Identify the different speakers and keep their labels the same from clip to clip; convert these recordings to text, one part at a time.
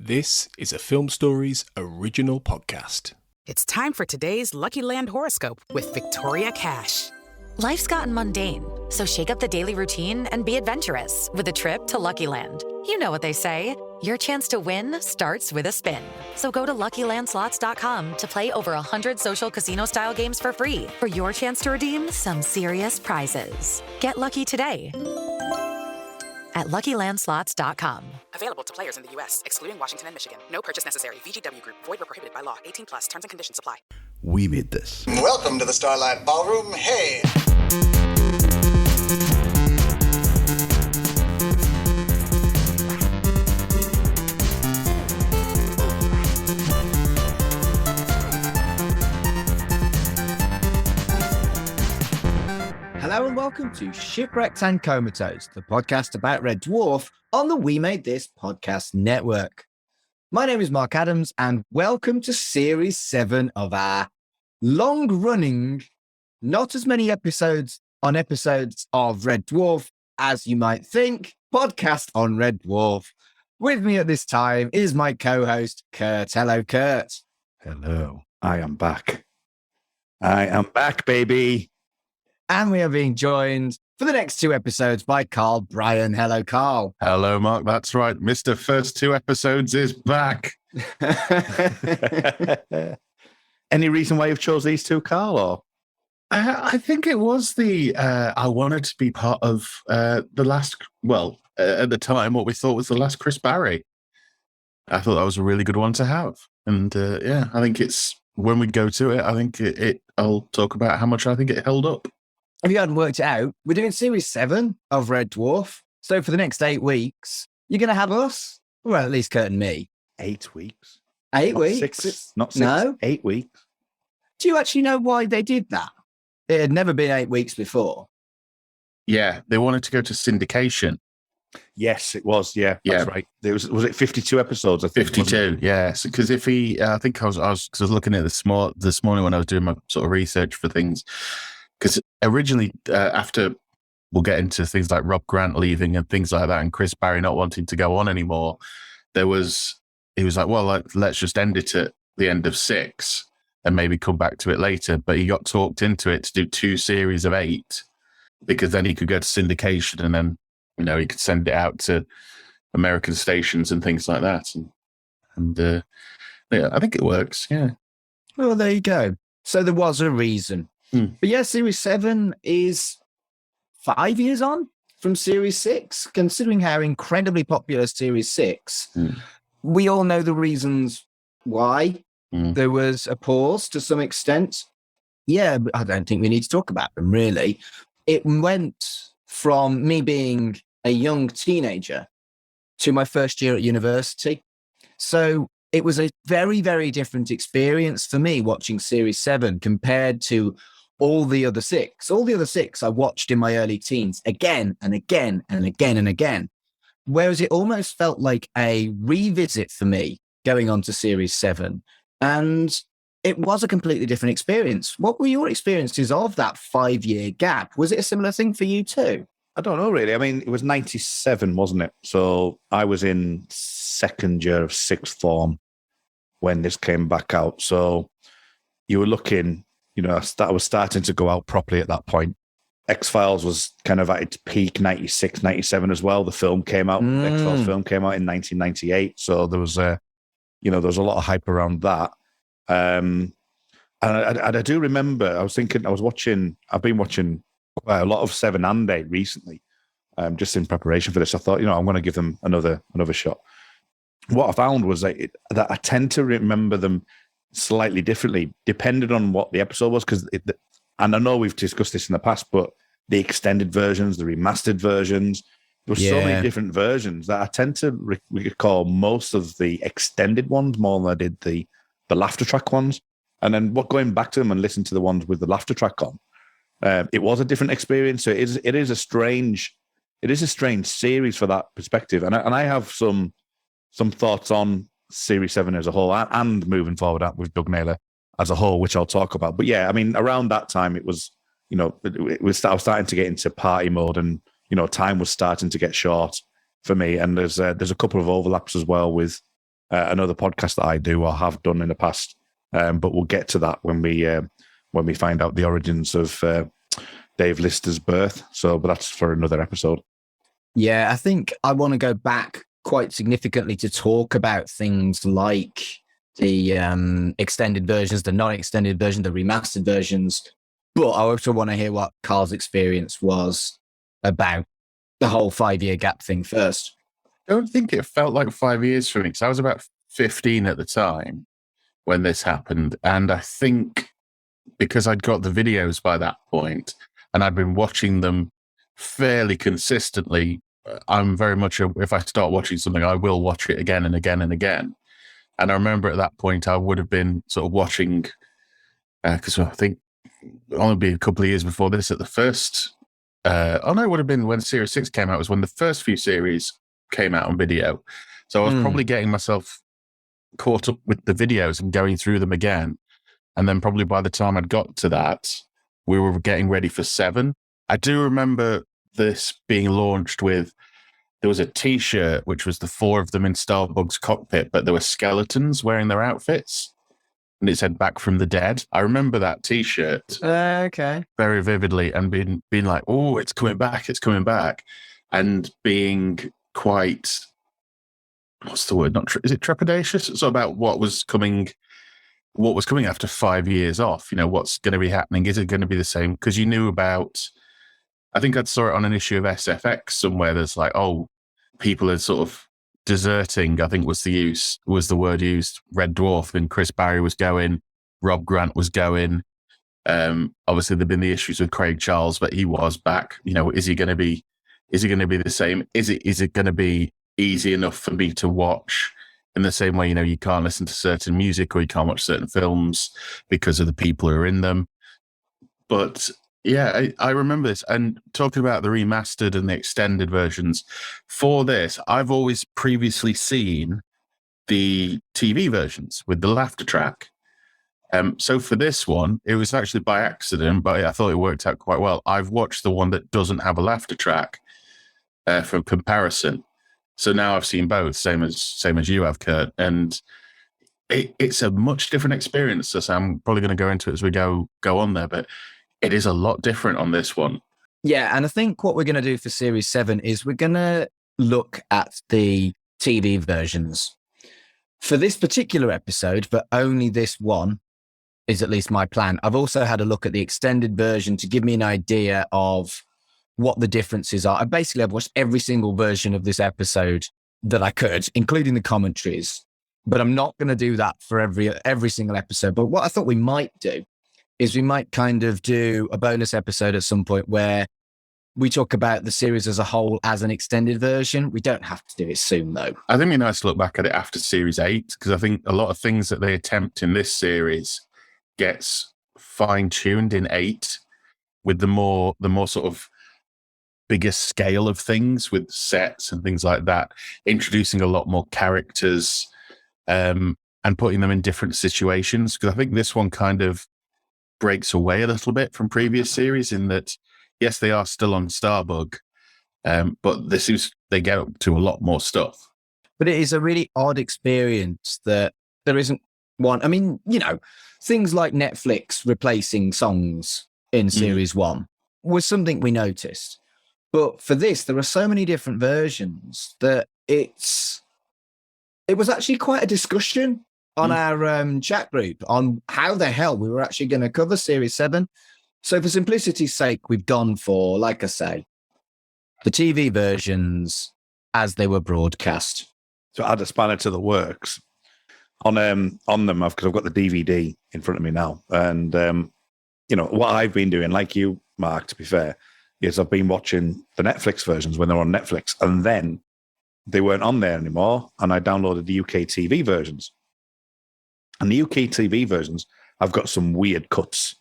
Speaker 1: This is a Film Stories original podcast.
Speaker 2: It's time for today's Lucky Land horoscope with Victoria Cash.
Speaker 3: Life's gotten mundane, so shake up the daily routine and be adventurous with a trip to Lucky Land. You know what they say, your chance to win starts with a spin. So go to LuckyLandSlots.com to play over 100 social casino-style games for free for your chance to redeem some serious prizes. Get lucky today at LuckyLandSlots.com.
Speaker 2: Available to players in the U.S., excluding Washington and Michigan. No purchase necessary. VGW Group. Void or prohibited by law. 18+. Terms and conditions apply.
Speaker 4: We made this.
Speaker 5: Welcome to the Starlight Ballroom. Hey!
Speaker 4: Hello and welcome to Shipwrecked and Comatose, the podcast about Red Dwarf on the We Made This podcast network. My name is Mark Adams and welcome to Series 7 of our long-running, not as many episodes on episodes of Red Dwarf as you might think, podcast on Red Dwarf. With me at this time is my co-host, Kurt. Hello, Kurt.
Speaker 6: Hello, I am back. I am back, baby.
Speaker 4: And we are being joined for the next two episodes by Carl Bryan. Hello, Carl.
Speaker 6: Hello, Mark. That's right. Mr. First Two Episodes is back. Any reason why you've chose these two, Carl? Or? I think it was I wanted to be part of the last, at the time, what we thought was the last Chris Barry. I thought that was a really good one to have. And I think it's, when we go to it, I think I'll talk about how much I think it held up.
Speaker 4: If you hadn't worked it out, we're doing Series 7 of Red Dwarf. So for the next 8 weeks, you're going to have us. Well, at least Kurt and me.
Speaker 6: 8 weeks.
Speaker 4: 8
Speaker 6: not
Speaker 4: weeks?
Speaker 6: 6, not 6.
Speaker 4: No.
Speaker 6: 8 weeks.
Speaker 4: Do you actually know why they did that? It had never been 8 weeks before.
Speaker 6: Yeah, they wanted to go to syndication.
Speaker 7: Yes, it was. Yeah, that's right. There was it 52 episodes? I think
Speaker 6: 52. Yes, because if he, I think I was looking at this morning when I was doing my sort of research for things. Because originally, after we'll get into things like Rob Grant leaving and things like that, and Chris Barry not wanting to go on anymore, he was like, well, let's just end it at the end of 6 and maybe come back to it later. But he got talked into it to do 2 series of 8 because then he could go to syndication and then, he could send it out to American stations and things like that. And I think it works. Yeah.
Speaker 4: Well, there you go. So there was a reason. But yeah, Series 7 is 5 years on from Series 6, considering how incredibly popular Series 6. We all know the reasons why there was a pause to some extent. Yeah, but I don't think we need to talk about them, really. It went from me being a young teenager to my first year at university. So it was a very, very different experience for me watching Series 7 compared to all the other 6. All the other 6 I watched in my early teens again and again and again and again. Whereas it almost felt like a revisit for me going on to Series 7. And it was a completely different experience. What were your experiences of that 5-year gap? Was it a similar thing for you too?
Speaker 7: I don't know, really. I mean, it was 97, wasn't it? So I was in second year of sixth form when this came back out. So you were looking, I was starting to go out properly at that point. X-Files was kind of at its peak, 96, 97 as well. The film came out. The X-Files film came out in 1998. So there was there was a lot of hype around that. And I do remember, I've been watching quite a lot of 7 and 8 recently, just in preparation for this. I thought, I'm going to give them another shot. What I found was that I tend to remember them slightly differently, depending on what the episode was. And I know we've discussed this in the past, but the extended versions, the remastered versions, there were so many different versions that I tend to recall most of the extended ones more than I did the laughter track ones. And then going back to them and listening to the ones with the laughter track on, it was a different experience. So it is a strange series for that perspective. And I have some thoughts on Series 7 as a whole and moving forward with Doug Naylor as a whole, which I'll talk about. But yeah, I mean, around that time, it was, I was starting to get into party mode and, time was starting to get short for me. And there's a couple of overlaps as well with another podcast that I do or have done in the past. But we'll get to that when we find out the origins of Dave Lister's birth. But that's for another episode.
Speaker 4: Yeah, I think I want to go back quite significantly to talk about things like the extended versions, the non-extended version, the remastered versions. But I also want to hear what Carl's experience was about the whole 5-year gap thing first.
Speaker 6: I don't think it felt like 5 years for me, because I was about 15 at the time when this happened. And I think because I'd got the videos by that point and I'd been watching them fairly consistently, I'm very much, if I start watching something, I will watch it again and again and again. And I remember at that point, I would have been sort of watching, because I think only be a couple of years before this at the first, it would have been when Series 6 came out, was when the first few series came out on video. So I was probably getting myself caught up with the videos and going through them again. And then probably by the time I'd got to that, we were getting ready for 7. I do remember this being launched with, there was a T-shirt, which was the 4 of them in Starbug's cockpit, but there were skeletons wearing their outfits. And it said "Back from the Dead." I remember that T-shirt
Speaker 4: Okay.
Speaker 6: very vividly, and being like, "Oh, it's coming back! It's coming back!" And being quite, what's the word? Is it trepidatious? It's about what was coming after 5 years off. You know, what's going to be happening? Is it going to be the same? Because you knew about. I think I saw it on an issue of SFX somewhere. There's like, oh, people are sort of deserting, I think was the word used. Red Dwarf, and Chris Barry was going, Rob Grant was going. Obviously there've been the issues with Craig Charles, but he was back. You know, is he going to be the same? Is it going to be easy enough for me to watch in the same way, you know, you can't listen to certain music or you can't watch certain films because of the people who are in them. But yeah, I remember this. And talking about the remastered and the extended versions, for this, I've always previously seen the TV versions with the laughter track. So for this one, it was actually by accident, but I thought it worked out quite well. I've watched the one that doesn't have a laughter track for comparison. So now I've seen both, same as you have, Kurt. And it's a much different experience. So I'm probably going to go into it as we go on there, but it is a lot different on this one.
Speaker 4: Yeah, and I think what we're going to do for Series 7 is we're going to look at the TV versions. For this particular episode, but only this one, is at least my plan. I've also had a look at the extended version to give me an idea of what the differences are. I've watched every single version of this episode that I could, including the commentaries, but I'm not going to do that for every single episode. But what I thought we might do is we might kind of do a bonus episode at some point where we talk about the series as a whole as an extended version. We don't have to do it soon, though.
Speaker 6: I think it'd be nice to look back at it after Series 8, because I think a lot of things that they attempt in this series gets fine-tuned in 8 with the more sort of bigger scale of things with sets and things like that, introducing a lot more characters and putting them in different situations. Because I think this one kind of breaks away a little bit from previous series in that, yes, they are still on Starbug, but they get up to a lot more stuff.
Speaker 4: But it is a really odd experience that there isn't one. I mean, you know, things like Netflix replacing songs in Series 1 was something we noticed. But for this, there are so many different versions that it was actually quite a discussion on our chat group on how the hell we were actually going to cover Series 7. So for simplicity's sake, we've gone for, like I say, the TV versions as they were broadcast.
Speaker 7: So add a spanner to the works. On them, because I've got the DVD in front of me now. And, you know, what I've been doing, like you, Mark, to be fair, is I've been watching the Netflix versions when they're on Netflix. And then they weren't on there anymore. And I downloaded the UK TV versions. And the UK TV versions, I've got some weird cuts.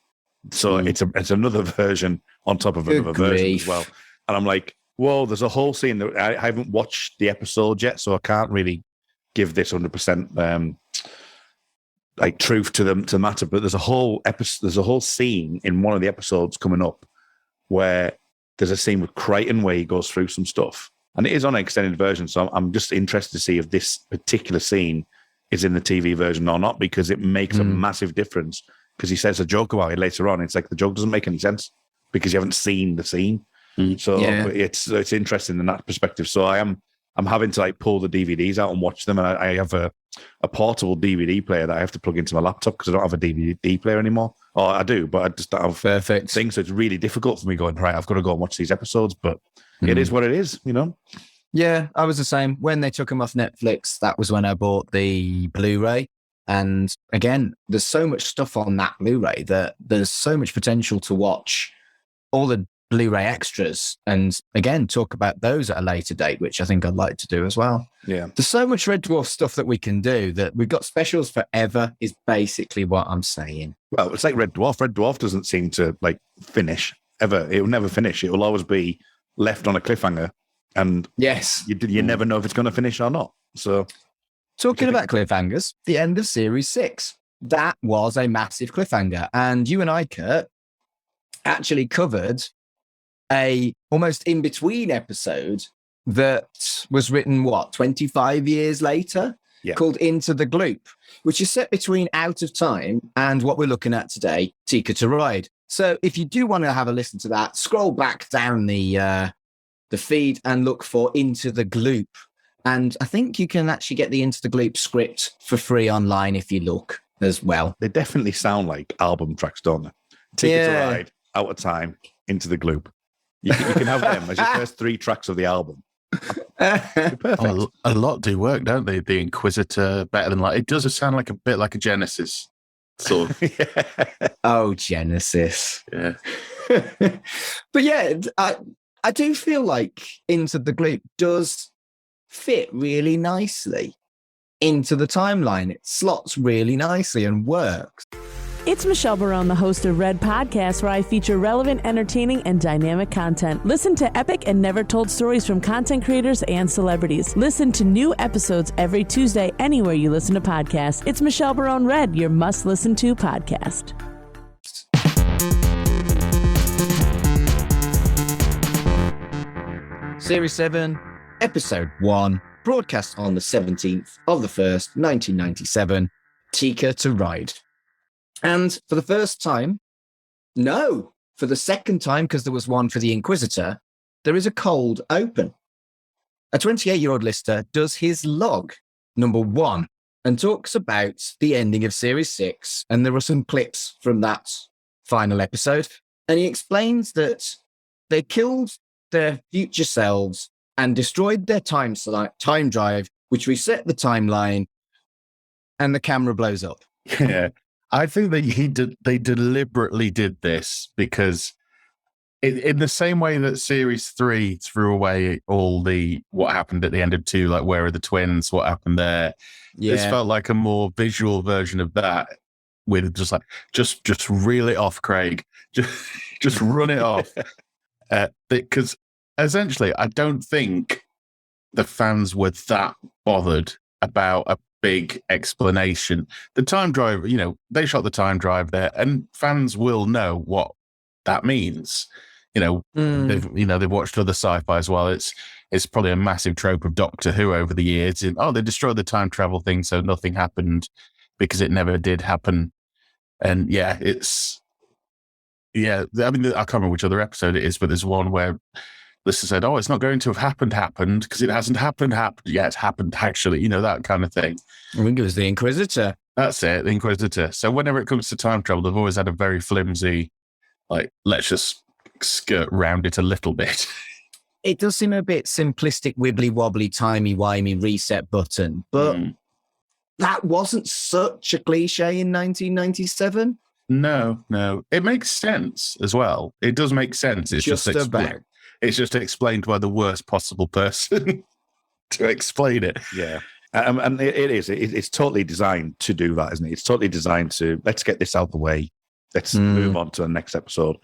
Speaker 7: So it's another version on top of another version as well. And I'm like, whoa, there's a whole scene that I haven't watched the episode yet, so I can't really give this 100% like truth to the matter. But there's a whole scene in one of the episodes coming up where there's a scene with Crichton where he goes through some stuff, and it is on an extended version. So I'm just interested to see if this particular scene is in the TV version or not, because it makes a massive difference. Because he says a joke about it later on. It's like the joke doesn't make any sense because you haven't seen the scene. So it's interesting in that perspective. So I'm having to like pull the DVDs out and watch them. And I have a portable DVD player that I have to plug into my laptop because I don't have a DVD player anymore. Or I do, but I just don't have
Speaker 4: Perfect
Speaker 7: things. So it's really difficult for me going, right, I've got to go and watch these episodes. But it is what it is, you know?
Speaker 4: Yeah, I was the same. When they took them off Netflix, that was when I bought the Blu-ray. And again, there's so much stuff on that Blu-ray that there's so much potential to watch all the Blu-ray extras and again, talk about those at a later date, which I think I'd like to do as well.
Speaker 7: Yeah.
Speaker 4: There's so much Red Dwarf stuff that we can do that we've got specials forever is basically what I'm saying.
Speaker 7: Well, it's like Red Dwarf. Red Dwarf doesn't seem to like finish ever. It will never finish. It will always be left on a cliffhanger. And
Speaker 4: yes,
Speaker 7: you never know if it's going to finish or not. So
Speaker 4: talking about cliffhangers, the end of series 6, that was a massive cliffhanger. And you and I, Kurt, actually covered a almost in-between episode that was written, 25 years later, called Into the Gloop, which is set between Out of Time and what we're looking at today, Tika to Ride. So if you do want to have a listen to that, scroll back down the feed and look for Into the Gloop. And I think you can actually get the Into the Gloop script for free online if you look as well.
Speaker 7: They definitely sound like album tracks, don't they? Ticket to Ride, Out of Time, Into the Gloop. You can have them as your first 3 tracks of the album. Perfect.
Speaker 6: Oh, a lot do work, don't they? The Inquisitor, Better Than Life. It does sound like a bit like a Genesis sort of.
Speaker 4: Oh, Genesis.
Speaker 6: Yeah.
Speaker 4: But yeah, I do feel like Into the Gloop does fit really nicely into the timeline. It slots really nicely and works.
Speaker 8: It's Michelle Barone, the host of Red Podcast, where I feature relevant, entertaining, and dynamic content. Listen to epic and never told stories from content creators and celebrities. Listen to new episodes every Tuesday anywhere you listen to podcasts. It's Michelle Barone Red, your must-listen-to podcast.
Speaker 4: Series 7, Episode 1, broadcast on the 17th of the 1st, 1997, Tika to Ride. And for the first time, for the second time, because there was one for the Inquisitor, there is a cold open. A 28-year-old listener does his log, number 1, and talks about the ending of Series 6, and there are some clips from that final episode. And he explains that they killed their future selves and destroyed their time drive, which reset the timeline, and the camera blows up.
Speaker 6: Yeah. I think that they deliberately did this because in the same way that Series 3 threw away all what happened at the end of 2, like where are the twins, what happened there. Yeah. This felt like a more visual version of that with just like, just reel it off, Craig. Just run it off. Because essentially, I don't think the fans were that bothered about a big explanation. The time drive, they shot the time drive there, and fans will know what that means. They've watched other sci-fi as well. It's probably a massive trope of Doctor Who over the years. They destroyed the time travel thing, so nothing happened because it never did happen. And I mean, I can't remember which other episode it is, but there's one where listener said, "Oh, it's not going to have happened because it hasn't happened yet. It's happened actually." That kind of thing.
Speaker 4: I think it was the Inquisitor.
Speaker 6: That's it, the Inquisitor. So whenever it comes to time travel, they've always had a very flimsy, like, let's just skirt round it a little bit.
Speaker 4: It does seem a bit simplistic, wibbly wobbly, timey wimey reset button, but that wasn't such a cliche in 1997.
Speaker 6: No, it makes sense as well. It does make sense. It's just about. It's just explained by the worst possible person to explain it.
Speaker 7: Yeah. And it's totally designed to do that, isn't it? It's totally designed to, let's get this out of the way. Let's move on to the next episode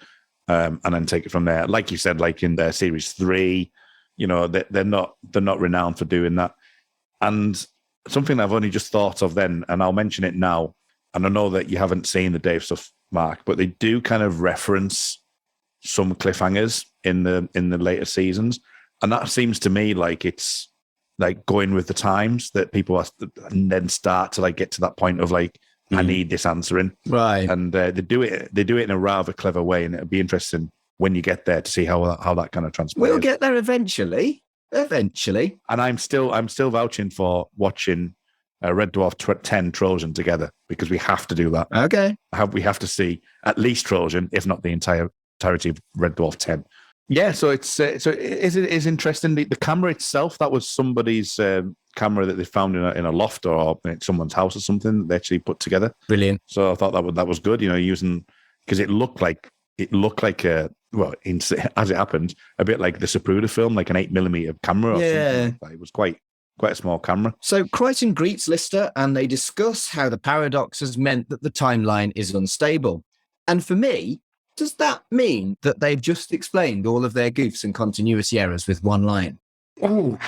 Speaker 7: and then take it from there. Like you said, like in their Series 3, they're not renowned for doing that. And something I've only just thought of then, and I'll mention it now, and I know that you haven't seen the Dave stuff, Mark, but they do kind of reference some cliffhangers in the later seasons, and that seems to me like it's like going with the times that people are, and then start to like get to that point of like, I need this answering.
Speaker 4: Right.
Speaker 7: And they do it in a rather clever way. And it'll be interesting when you get there to see how that kind of transpires.
Speaker 4: We'll get there eventually. Eventually.
Speaker 7: And I'm still vouching for watching Red Dwarf 10 Trojan together, because we have to do that.
Speaker 4: Okay.
Speaker 7: We have to see at least Trojan, if not the entirety of Red Dwarf 10. Yeah, so it is interesting. The camera itself, that was somebody's camera that they found in a loft or in someone's house or something. They actually put together.
Speaker 4: Brilliant.
Speaker 7: So I thought that was good. Using, because it looked like a, well, as it happened, a bit like the Zapruder film, like an 8mm camera. Or something. It was quite a small camera.
Speaker 4: So Crichton greets Lister, and they discuss how the paradox has meant that the timeline is unstable. And for me, does that mean that they've just explained all of their goofs and continuity errors with one line?
Speaker 6: Oh,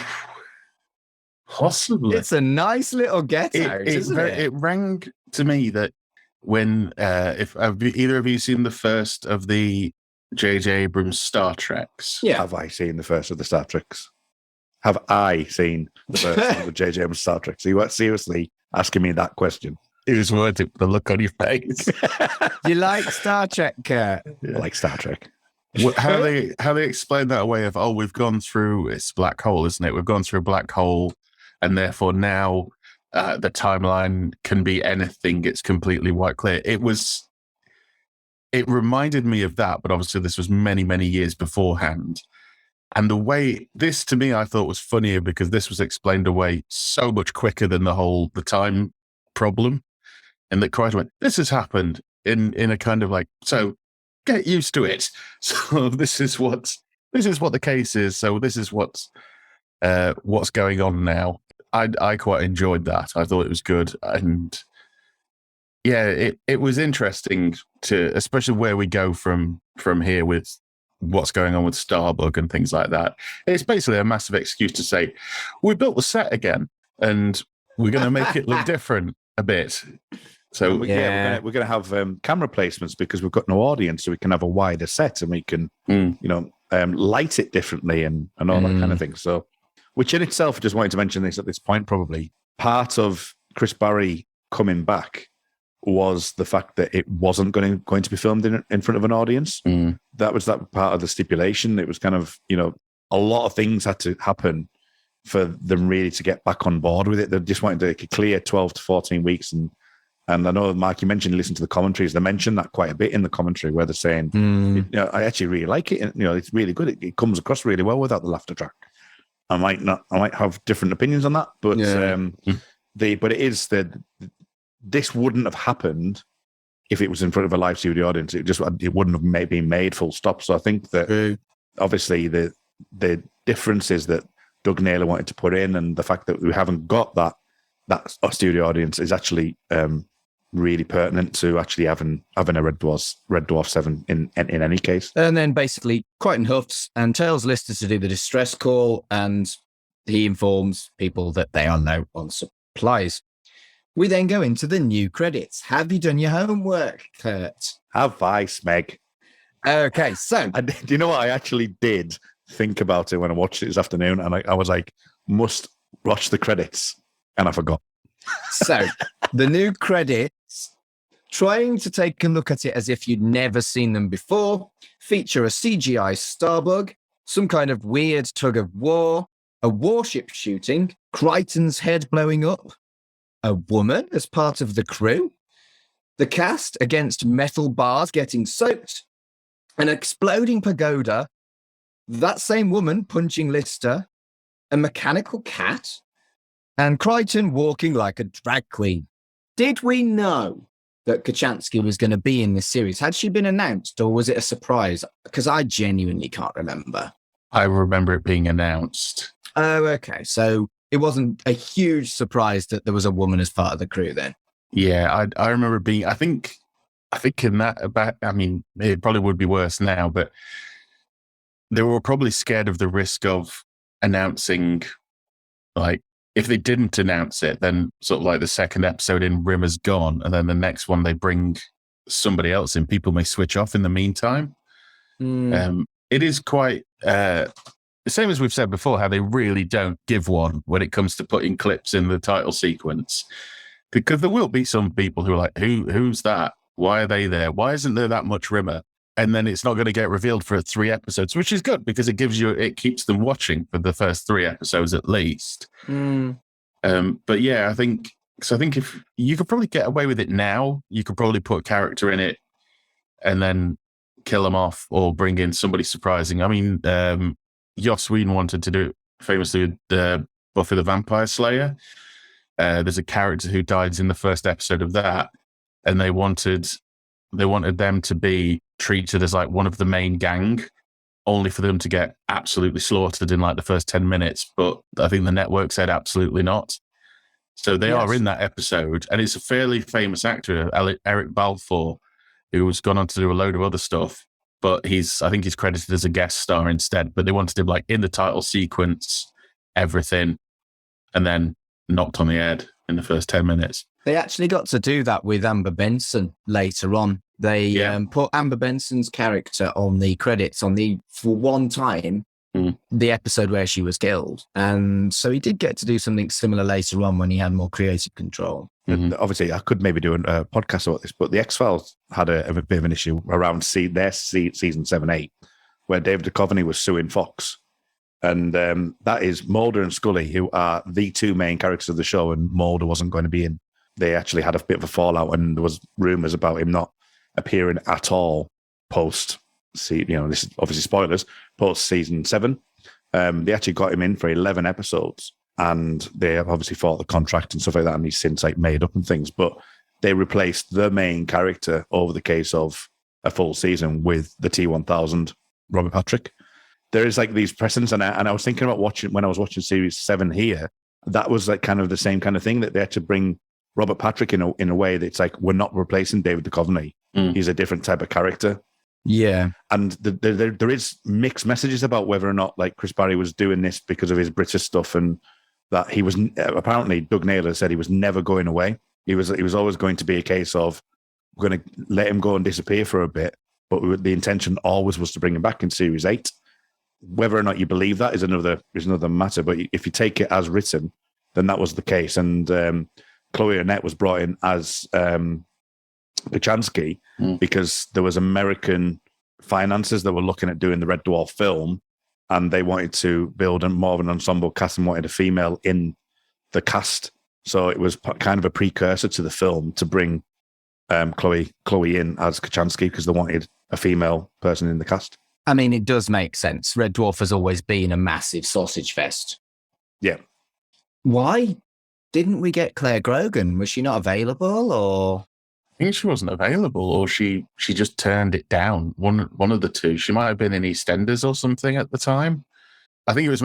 Speaker 6: possibly.
Speaker 4: It's a nice little get-out, isn't it?
Speaker 6: It rang to me that when, if either of you seen the first of the J.J. Abrams Star Treks?
Speaker 4: Yeah.
Speaker 7: Have I seen the first of the Star Treks? Have I seen the first of the J.J. Abrams Star Treks? So you weren't seriously asking me that question.
Speaker 6: It was worth it, the look on your face.
Speaker 4: You like Star Trek, Kurt?
Speaker 7: I like Star Trek.
Speaker 6: How they explain that away of, we've gone through, it's black hole, isn't it? We've gone through a black hole, and therefore now the timeline can be anything. It's completely white clear. It reminded me of that, but obviously this was many, many years beforehand. And the way this, to me, I thought was funnier because this was explained away so much quicker than the time problem. And that Crichton went, this has happened in a kind of like, so get used to it. So this is what the case is. So this is what's going on now. I quite enjoyed that. I thought it was good. And yeah, it was interesting to, especially where we go from here with what's going on with Starbug and things like that. It's basically a massive excuse to say, we built the set again and we're going to make it look different a bit. So
Speaker 7: we're going to have camera placements because we've got no audience, so we can have a wider set and we can, light it differently and all that kind of thing. So, which in itself, just wanted to mention this at this point, probably part of Chris Barry coming back was the fact that it wasn't going to be filmed in front of an audience. That was that part of the stipulation. It was kind of, a lot of things had to happen for them really to get back on board with it. They just wanted to clear 12 to 14 weeks. And I know, Mark, you mentioned you listen to the commentaries. They mentioned that quite a bit in the commentary where they're saying, I actually really like it. And, it's really good. It comes across really well without the laughter track. I might have different opinions on that, but but it is that this wouldn't have happened if it was in front of a live studio audience. It wouldn't have been made full stop. So I think that obviously the differences that Doug Naylor wanted to put in, and the fact that we haven't got that studio audience is actually really pertinent to actually having a Red Dwarf 7 in any case.
Speaker 4: And then basically Crichton huffs and tells Lister to do the distress call, and he informs people that they are now on supplies. We then go into the new credits. Have you done your homework, Kurt?
Speaker 7: Have I, Smeg?
Speaker 4: Okay, so...
Speaker 7: Do you know what? I actually did think about it when I watched it this afternoon, and I was like, must watch the credits, and I forgot.
Speaker 4: So, the new credits, trying to take a look at it as if you'd never seen them before, feature a CGI Starbug, some kind of weird tug of war, a warship shooting, Crichton's head blowing up, a woman as part of the crew, the cast against metal bars getting soaked, an exploding pagoda, that same woman punching Lister, a mechanical cat, and Crichton walking like a drag queen. Did we know that Kochanski was going to be in this series? Had she been announced, or was it a surprise? Because I genuinely can't remember.
Speaker 6: I remember it being announced.
Speaker 4: Oh, okay. So it wasn't a huge surprise that there was a woman as part of the crew then.
Speaker 6: Yeah, I remember being, I think in that about, I mean, it probably would be worse now, but they were probably scared of the risk of announcing, like, if they didn't announce it, then sort of like the second episode in Rimmer's gone, and then the next one they bring somebody else in, people may switch off in the meantime. It is quite the same as we've said before, how they really don't give one when it comes to putting clips in the title sequence. Because there will be some people who are like, who's that? Why are they there? Why isn't there that much Rimmer? And then it's not going to get revealed for 3 episodes, which is good because it keeps them watching for the first 3 episodes at least. But yeah, I think if you could probably get away with it now, you could probably put a character in it and then kill them off or bring in somebody surprising. I mean, Joss Whedon wanted to do it famously with Buffy the Vampire Slayer. There's a character who dies in the first episode of that, and they wanted them to be treated as like one of the main gang, only for them to get absolutely slaughtered in like the first 10 minutes. But I think the network said absolutely not. So they are in that episode, and it's a fairly famous actor, Eric Balfour, who has gone on to do a load of other stuff. But I think he's credited as a guest star instead. But they wanted him like in the title sequence, everything, and then knocked on the head in the first 10 minutes.
Speaker 4: They actually got to do that with Amber Benson later on. They put Amber Benson's character on the credits for one time, the episode where she was killed. And so he did get to do something similar later on when he had more creative control.
Speaker 7: Obviously, I could maybe do a podcast about this, but the X-Files had a bit of an issue around their season 7-8, where David Duchovny was suing Fox. And that is Mulder and Scully, who are the 2 main characters of the show, and Mulder wasn't going to be in. They actually had a bit of a fallout, and there was rumours about him not appearing at all post. This is obviously spoilers. Post season 7, they actually got him in for 11 episodes, and they have obviously fought the contract and stuff like that, and he's since like made up and things. But they replaced the main character over the case of a full season with the T-1000 Robert Patrick. There is like these precedents, and I was thinking about when I was watching series 7 here, that was like kind of the same kind of thing, that they had to bring Robert Patrick in a way that's like, we're not replacing David Duchovny. He's a different type of character.
Speaker 4: Yeah.
Speaker 7: And there is mixed messages about whether or not like Chris Barry was doing this because of his British stuff, and that he was apparently, Doug Naylor said he was never going away. He was always going to be a case of, we're going to let him go and disappear for a bit, but the intention always was to bring him back in series 8. Whether or not you believe that is another matter. But if you take it as written, then that was the case. And Chloe Annette was brought in as Kachansky because there was American finances that were looking at doing the Red Dwarf film, and they wanted to build more of an ensemble cast and wanted a female in the cast. So it was kind of a precursor to the film to bring Chloe in as Kachansky, because they wanted a female person in the cast.
Speaker 4: I mean, it does make sense. Red Dwarf has always been a massive sausage fest.
Speaker 7: Yeah.
Speaker 4: Why didn't we get Claire Grogan? Was she not available, or?
Speaker 6: I think she wasn't available, or she just turned it down. One of the two. She might have been in EastEnders or something at the time. I think it was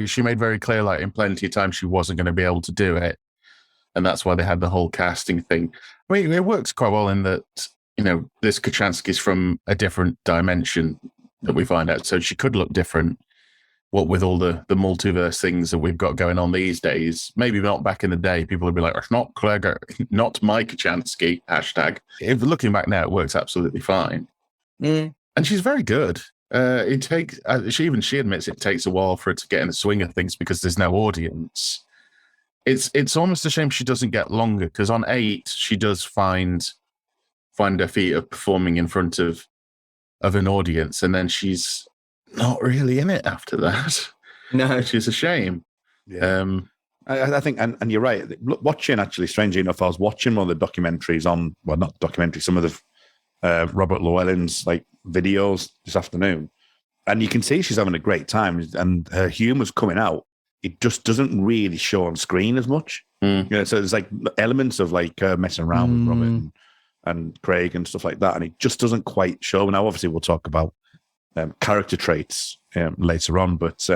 Speaker 6: she made very clear, like in plenty of time, she wasn't going to be able to do it. And that's why they had the whole casting thing. I mean, it works quite well in that, this Kachansky's from a different dimension that we find out. So she could look different. What with all the multiverse things that we've got going on these days, maybe not back in the day, people would be like, it's not Claire, not my Kachansky, #. If looking back now, it works absolutely fine. And she's very good. It takes, she admits it takes a while for it to get in the swing of things because there's no audience. It's almost a shame she doesn't get longer, because on 8, she does find her feet of performing in front of an audience, and then she's not really in it after that.
Speaker 4: No,
Speaker 6: which is a shame.
Speaker 7: Yeah. I think, and you're right. Watching, actually, strangely enough, I was watching one of the documentaries not documentaries, some of the Robert Llewellyn's like videos this afternoon, and you can see she's having a great time, and her humor's coming out. It just doesn't really show on screen as much. So there's like elements of like messing around with Robert and Craig and stuff like that, and it just doesn't quite show. Now, obviously, we'll talk about character traits later on, but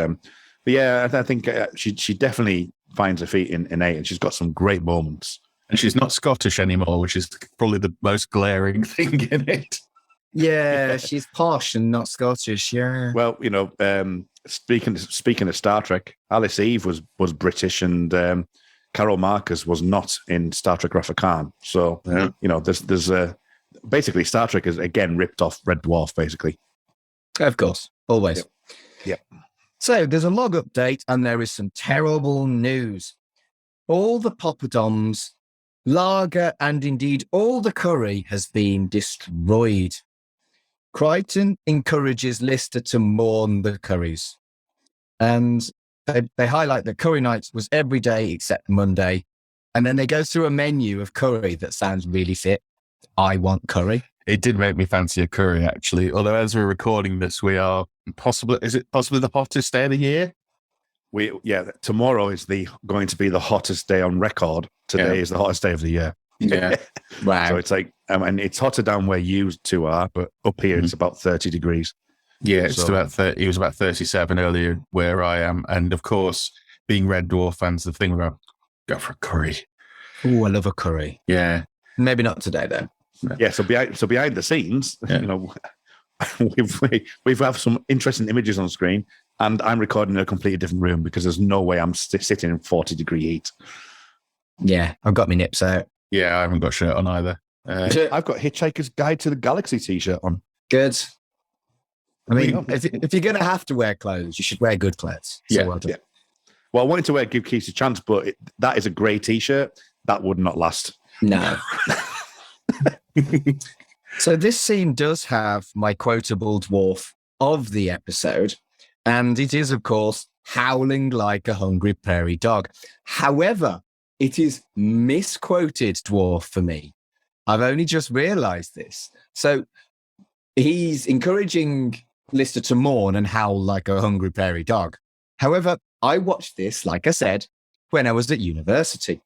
Speaker 7: yeah, I think she definitely finds her feet in 8, and she's got some great moments.
Speaker 6: And she's not Scottish anymore, which is probably the most glaring thing in it.
Speaker 4: Yeah, she's posh and not Scottish. Yeah.
Speaker 7: Well, speaking of Star Trek, Alice Eve was British, and Carol Marcus was not in Star Trek Wrath of Khan. So there's basically Star Trek is again ripped off Red Dwarf, basically.
Speaker 4: Of course, always.
Speaker 7: Yep.
Speaker 4: So there's a log update and there is some terrible news. All the poppadoms, lager, and indeed all the curry has been destroyed. Crichton encourages Lister to mourn the curries. And they highlight that curry nights was every day except Monday. And then they go through a menu of curry that sounds really fit. I want curry.
Speaker 6: It did make me fancy a curry, actually. Although as we're recording this, we are possibly the hottest day of the year?
Speaker 7: Tomorrow is going to be the hottest day on record. Today is the hottest day of the year.
Speaker 6: Yeah.
Speaker 4: Wow.
Speaker 7: So it's like, and it's hotter down where you two are, but up here it's about 30 degrees.
Speaker 6: Yeah, it's about 30. It was about 37 earlier where I am. And of course, being Red Dwarf fans, the thing where go for a curry.
Speaker 4: Oh, I love a curry.
Speaker 6: Yeah.
Speaker 4: Maybe not today, though.
Speaker 7: Yeah, so behind the scenes, we've have some interesting images on screen, and I'm recording in a completely different room because there's no way I'm sitting in 40-degree heat.
Speaker 4: Yeah, I've got my nips out.
Speaker 6: Yeah, I haven't got a shirt on either.
Speaker 7: I've got Hitchhiker's Guide to the Galaxy t-shirt on.
Speaker 4: Good. I mean, if you're going to have to wear clothes, you should wear good clothes. So
Speaker 7: Well, I wanted to give Keith a chance, but that is a grey t-shirt. That would not last.
Speaker 4: No. So this scene does have my quotable dwarf of the episode, and it is, of course, howling like a hungry prairie dog. However, it is misquoted dwarf for me. I've only just realized this. So he's encouraging Lister to mourn and howl like a hungry prairie dog. However, I watched this, like I said, when I was at university.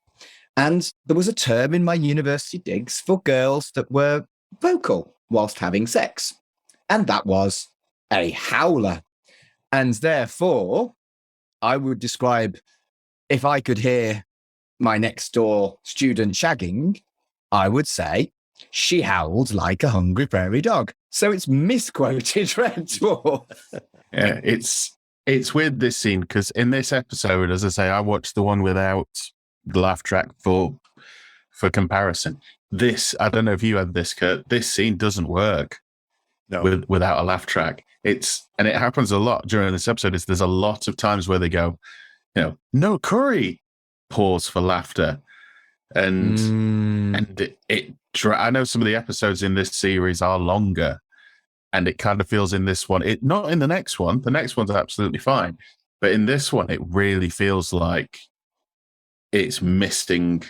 Speaker 4: And there was a term in my university digs for girls that were vocal whilst having sex. And that was a howler. And therefore, I would describe, if I could hear my next door student shagging, I would say, she howled like a hungry prairie dog. So it's misquoted Red Dwarf.
Speaker 6: Yeah, it's weird, this scene, because in this episode, as I say, I watched the one without the laugh track for comparison. This, I don't know if you had this, Kurt, this scene doesn't work without a laugh track. And it happens a lot during this episode. There's a lot of times where they go, no curry, pause for laughter. And I know some of the episodes in this series are longer, and it kind of feels in this one, not in the next one. The next one's absolutely fine. But in this one, it really feels like it's missing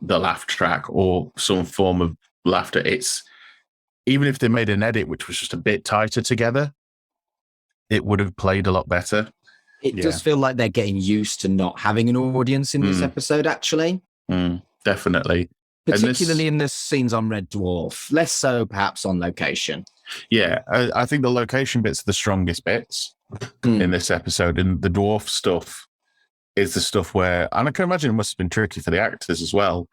Speaker 6: the laugh track or some form of laughter. Even if they made an edit which was just a bit tighter together, it would have played a lot better.
Speaker 4: It does feel like they're getting used to not having an audience in this episode, actually.
Speaker 6: Definitely.
Speaker 4: Particularly in the scenes on Red Dwarf. Less so, perhaps, on location.
Speaker 6: Yeah, I think the location bits are the strongest bits in this episode. And the dwarf stuff is the stuff where, and I can imagine it must have been tricky for the actors as well,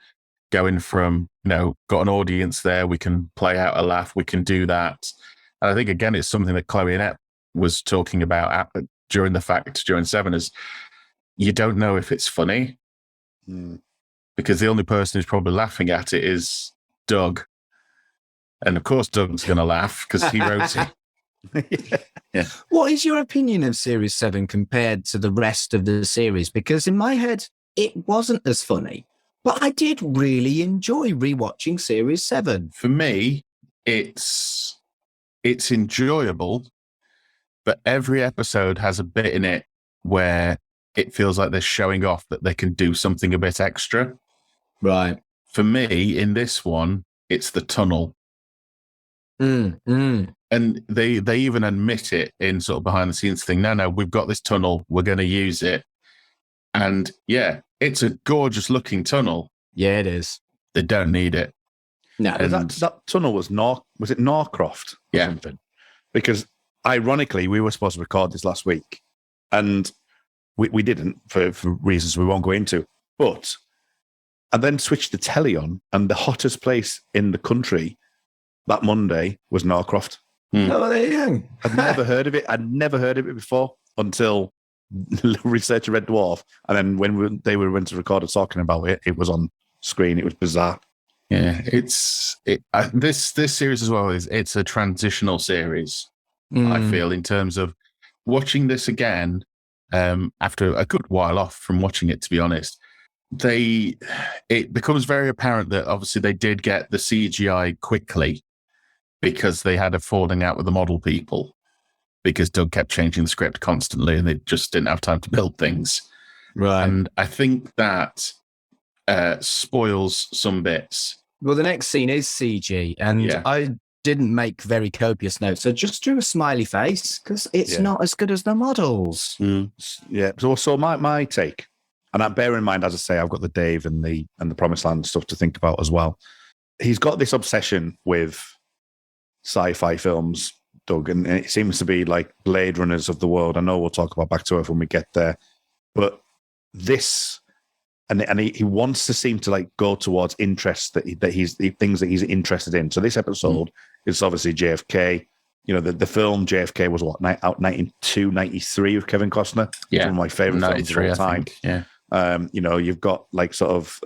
Speaker 6: going from, got an audience there, we can play out a laugh, we can do that. And I think, again, it's something that Chloe Annette was talking about during 7, is you don't know if it's funny because the only person who's probably laughing at it is Doug. And of course, Doug's going to laugh because he wrote it. Yeah.
Speaker 4: What is your opinion of Series 7 compared to the rest of the series? Because in my head, it wasn't as funny, but I did really enjoy rewatching Series 7.
Speaker 6: For me, it's enjoyable, but every episode has a bit in it where it feels like they're showing off that they can do something a bit extra.
Speaker 4: Right.
Speaker 6: For me, in this one, it's the tunnel. And they even admit it in sort of behind the scenes thing. No, we've got this tunnel. We're going to use it. And yeah, it's a gorgeous looking tunnel.
Speaker 4: Yeah, it is.
Speaker 6: They don't need it.
Speaker 4: No,
Speaker 7: that tunnel was it Norcroft? Or something? Because ironically, we were supposed to record this last week, and we didn't for reasons we won't go into. But I then switched the telly on, and the hottest place in the country that Monday was Norcroft.
Speaker 4: Oh, there you go.
Speaker 7: I'd never heard of it. I'd never heard of it before until research Red Dwarf. And then when they went to record talking about it, it was on screen. It was bizarre.
Speaker 6: Yeah, this series as well it's a transitional series. I feel, in terms of watching this again, after a good while off from watching it, to be honest, it becomes very apparent that obviously they did get the CGI quickly because they had a falling out with the model people, because Doug kept changing the script constantly and they just didn't have time to build things.
Speaker 4: Right.
Speaker 6: And I think that spoils some bits.
Speaker 4: Well, the next scene is CG, and I didn't make very copious notes. So just drew a smiley face because it's not as good as the models.
Speaker 7: Yeah. So my take, and I bear in mind, as I say, I've got the Dave and the Promised Land stuff to think about as well. He's got this obsession with sci-fi films, Doug, and it seems to be like Blade Runners of the world. I know we'll talk about Back to Earth when we get there, but this, and he wants to seem to like go towards interests the things that he's interested in. So this episode is obviously JFK. You know, the film JFK was out 92, 93 with Kevin Costner.
Speaker 6: Yeah,
Speaker 7: one of my favorite films of all time.
Speaker 6: Yeah.
Speaker 7: You know, you've got like sort of,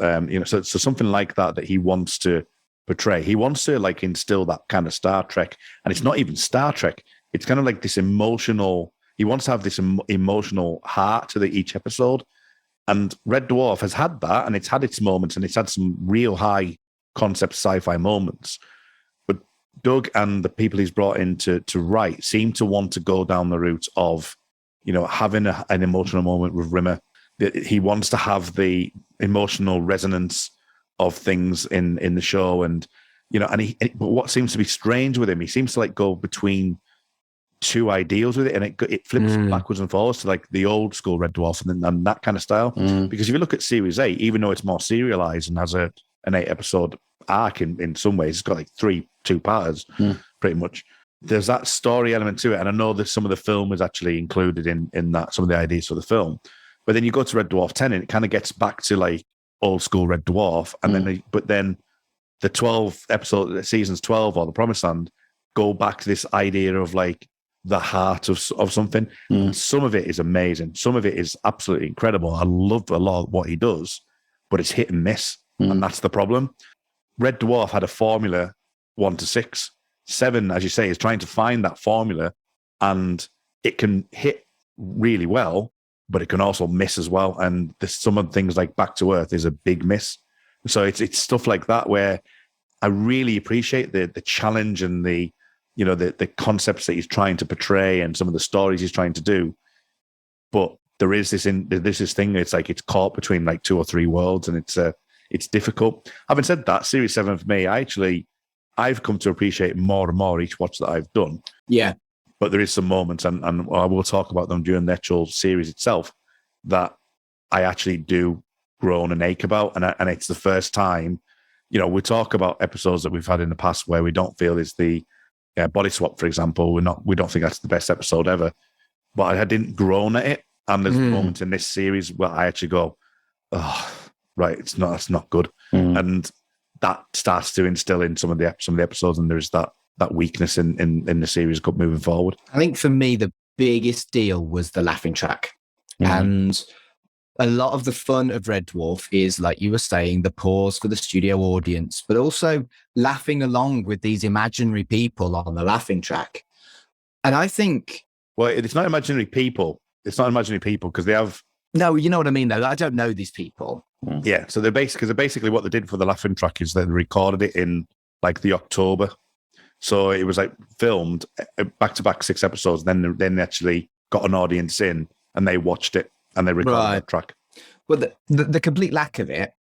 Speaker 7: so something like that he wants to portray. He wants to like instill that kind of Star Trek, and it's not even Star Trek. It's kind of like this emotional. He wants to have this emotional heart to each episode, and Red Dwarf has had that, and it's had its moments, and it's had some real high concept sci-fi moments. But Doug and the people he's brought in to write seem to want to go down the route of, you know, having an emotional moment with Rimmer. He wants to have the emotional resonance of things in the show, and you know, but what seems to be strange with him, he seems to like go between two ideals with it, and it flips backwards and forwards to like the old school Red Dwarf and that kind of style. Because if you look at Series 8, even though it's more serialized and has an 8-episode arc in some ways, it's got like 3 two-parters pretty much. There's that story element to it, and I know that some of the film is actually included in that, some of the ideas for the film. But then you go to Red Dwarf 10, and it kind of gets back to like old school Red Dwarf, and then the 12 episode seasons 12 or the Promised Land go back to this idea of like the heart of something. Some of it is amazing, some of it is absolutely incredible. I love a lot of what he does, but it's hit and miss, and that's the problem. Red Dwarf had a formula 1 to 6. 7, as you say, is trying to find that formula, and it can hit really well, but it can also miss as well. And some of the things like Back to Earth is a big miss. So it's stuff like that where I really appreciate the challenge and the concepts that he's trying to portray and some of the stories he's trying to do. But there is this thing. It's like it's caught between like 2 or 3 worlds, and it's difficult. Having said that, Series 7 for me, I've come to appreciate more and more each watch that I've done.
Speaker 4: Yeah.
Speaker 7: But there is some moments, and I will talk about them during the actual series itself, that I actually do groan and ache about. And it's the first time, you know, we talk about episodes that we've had in the past where we don't feel is the body swap, for example. We don't think that's the best episode ever. But I didn't groan at it. And there's moments in this series where I actually go, oh, right, that's not good. And that starts to instill in some of the episodes, and there's that weakness in the series moving forward.
Speaker 4: I think for me, the biggest deal was the laughing track. And a lot of the fun of Red Dwarf is, like you were saying, the pause for the studio audience, but also laughing along with these imaginary people on the laughing track. And I think...
Speaker 7: Well, it's not imaginary people. It's not imaginary people because they have...
Speaker 4: No, you know what I mean, though. I don't know these people.
Speaker 7: Yeah, so they're basically what they did for the laughing track is they recorded it in like the October. So it was like filmed back-to-back 6 episodes. Then they actually got an audience in and they watched it and they recorded that track.
Speaker 4: Well, the complete lack of it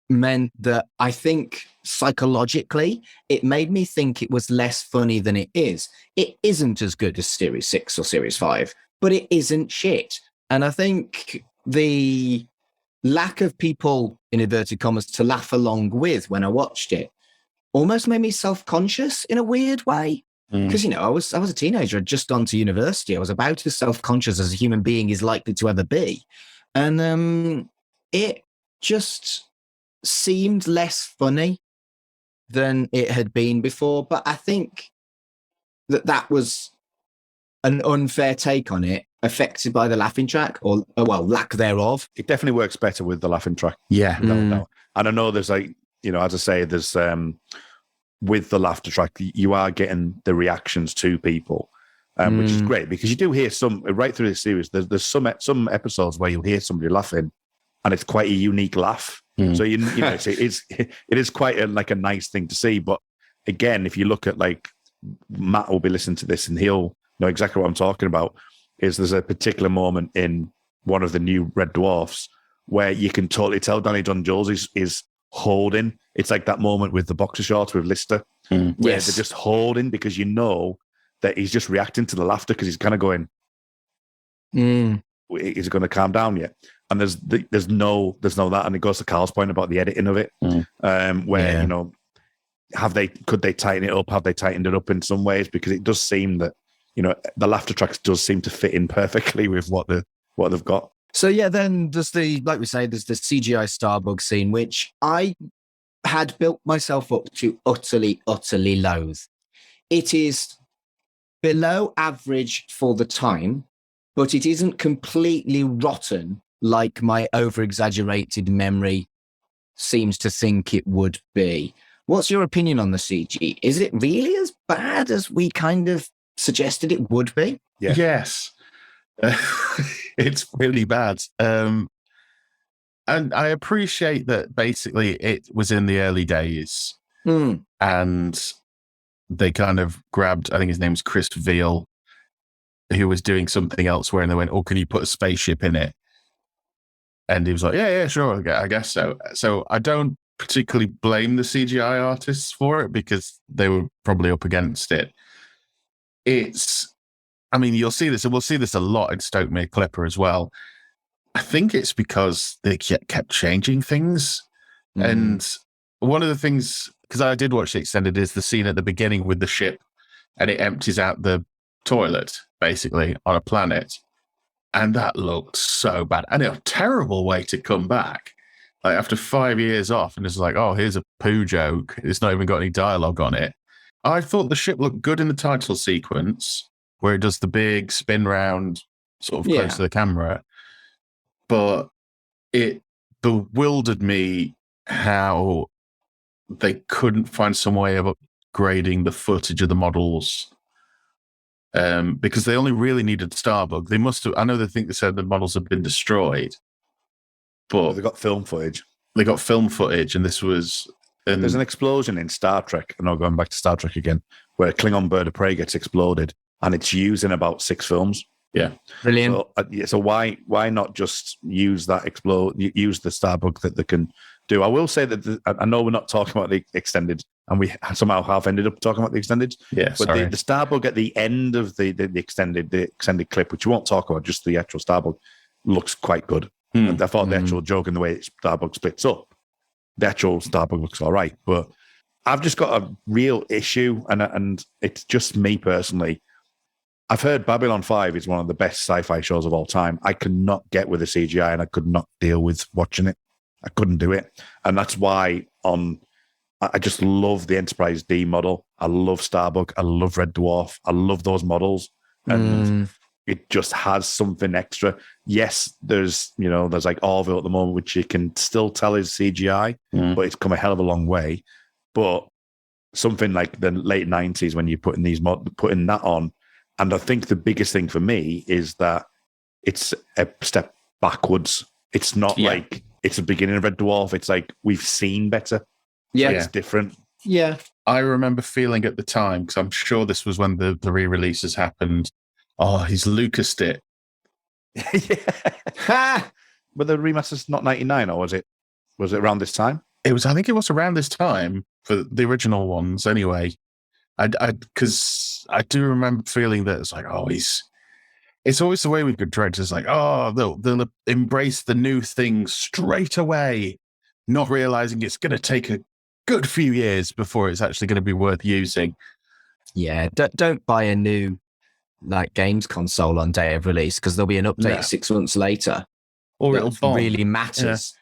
Speaker 4: meant that I think psychologically it made me think it was less funny than it is. It isn't as good as Series 6 or Series 5, but it isn't shit. And I think the lack of people, in inverted commas, to laugh along with when I watched it almost made me self-conscious in a weird way. Because, you know, I was a teenager, I'd just gone to university. I was about as self-conscious as a human being is likely to ever be. And it just seemed less funny than it had been before. But I think that was an unfair take on it, affected by the laughing track, or, well, lack thereof.
Speaker 7: It definitely works better with the laughing track.
Speaker 6: Yeah.
Speaker 7: No. And I know there's like, you know, as I say, there's with the laughter track, you are getting the reactions to people. which is great because you do hear some right through the series. There's some episodes where you'll hear somebody laughing, and it's quite a unique laugh. So you know it is quite a nice thing to see. But again, if you look at Matt will be listening to this and he'll know exactly what I'm talking about. There's a particular moment in one of the new Red Dwarfs where you can totally tell Danny John-Jules is holding. It's like that moment with the boxer shorts with Lister, where they're just holding because you know that he's just reacting to the laughter because he's kind of going, is it going to calm down yet? And there's no that, and it goes to Carl's point about the editing of it, where you know, could they tighten it up? Have they tightened it up in some ways? Because it does seem that, you know, the laughter tracks does seem to fit in perfectly with what they've got.
Speaker 4: So yeah, then there's there's the CGI Starbug scene, which I had built myself up to utterly loathe. It is below average for the time, but it isn't completely rotten like my over-exaggerated memory seems to think it would be. What's your opinion on the CG? Is it really as bad as we kind of suggested it would be?
Speaker 7: Yeah.
Speaker 6: Yes. It's really bad. And I appreciate that basically it was in the early days and they kind of grabbed, I think his name's Chris Veal, who was doing something elsewhere, and they went, "Oh, can you put a spaceship in it?" And he was like, yeah, sure, I guess so. So I don't particularly blame the CGI artists for it because they were probably up against it. You'll see this, and we'll see this a lot in Stoke-Mere Clipper as well. I think it's because they kept changing things. And one of the things, because I did watch the extended, is the scene at the beginning with the ship, and it empties out the toilet, basically, on a planet. And that looked so bad. And a terrible way to come back. Like after 5 years off, and it's like, oh, here's a poo joke. It's not even got any dialogue on it. I thought the ship looked good in the title sequence, where it does the big spin round, sort of close to the camera. But it bewildered me how they couldn't find some way of upgrading the footage of the models. Because they only really needed Starbug. They must have, I know they said the models had been destroyed, but
Speaker 7: they got film footage.
Speaker 6: They got film footage, and this was...
Speaker 7: There's an explosion in Star Trek, and I'm going back to Star Trek again, where a Klingon bird of prey gets exploded, and it's used in about 6 films.
Speaker 6: Yeah.
Speaker 4: Brilliant.
Speaker 7: So why not just use that use the Starbug that they can do? I will say that I know we're not talking about the extended, and we somehow have ended up talking about the extended.
Speaker 6: Yeah,
Speaker 7: but the Starbug at the end of the extended clip, which we won't talk about, just the actual Starbug, looks quite good. And I thought the actual joke and the way Starbug splits up, the actual Starbug looks all right. But I've just got a real issue, and it's just me personally. I've heard Babylon 5 is one of the best sci-fi shows of all time. I could not get with the CGI, and I could not deal with watching it. I couldn't do it. And that's why I just love the Enterprise D model. I love Starbug. I love Red Dwarf. I love those models. And it just has something extra. Yes, there's like Orville at the moment, which you can still tell is CGI, but it's come a hell of a long way. But something like the late 90s when you're putting that on, and I think the biggest thing for me is that it's a step backwards. It's not like it's the beginning of Red Dwarf. It's like we've seen better.
Speaker 4: Yeah.
Speaker 7: It's different.
Speaker 4: Yeah.
Speaker 6: I remember feeling at the time, because I'm sure this was when the re-releases happened, oh, he's Lucased it.
Speaker 7: Yeah. Were the remasters not 99, or was it around this time?
Speaker 6: I think it was around this time for the original ones anyway. Because I do remember feeling that it's like, oh, it's always the way with good directors, like, oh, they'll embrace the new thing straight away, not realizing it's going to take a good few years before it's actually going to be worth using.
Speaker 4: Yeah, don't buy a new games console on day of release, because there'll be an update 6 months later,
Speaker 6: or it'll bomb.
Speaker 4: Really matters.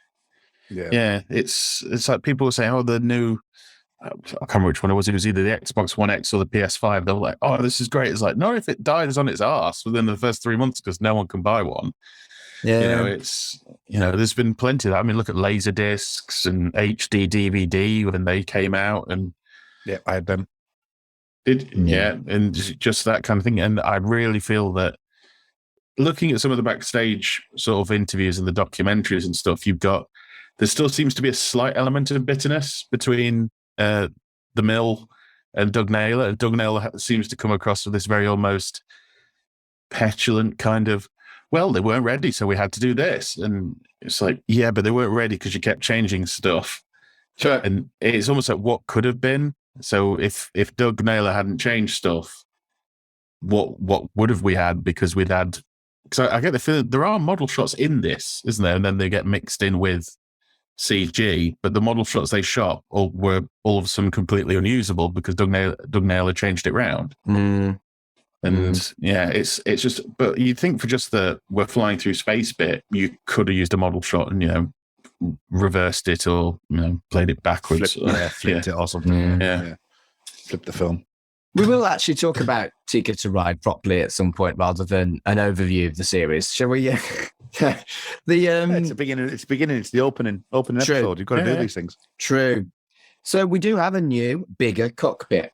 Speaker 6: Yeah. It's like people will say, oh, the new, I can't remember which one it was. It was either the Xbox One X or the PS5. They were like, oh, this is great. It's like, no, if it dies on its arse within the first 3 months because no one can buy one.
Speaker 4: Yeah.
Speaker 6: There's been plenty of that. I mean, look at Laserdiscs and HD DVD when they came out. And
Speaker 7: yeah, I had them.
Speaker 6: And just that kind of thing. And I really feel that looking at some of the backstage sort of interviews and the documentaries and stuff, there still seems to be a slight element of bitterness between the Mill and Doug Naylor. And Doug Naylor seems to come across with this very almost petulant kind of, well, they weren't ready, so we had to do this. And it's like, yeah, but they weren't ready because you kept changing stuff.
Speaker 4: Sure.
Speaker 6: And it's almost like what could have been. So if Doug Naylor hadn't changed stuff, what would have we had? Because we'd had, because I get the feeling there are model shots in this, isn't there? And then they get mixed in with CG, but the model shots they shot were all of a sudden completely unusable because Doug Naylor changed it round. Yeah, it's just, but you'd think for just the we're flying through space bit, you could have used a model shot and, reversed it or, played it backwards.
Speaker 7: Flipped it or something.
Speaker 6: Yeah.
Speaker 7: Flipped the film.
Speaker 4: We will actually talk about Ticket to Ride properly at some point rather than an overview of the series. Shall we? It's
Speaker 7: the beginning. It's the opening episode. You've got to do these things.
Speaker 4: True. So we do have a new, bigger cockpit.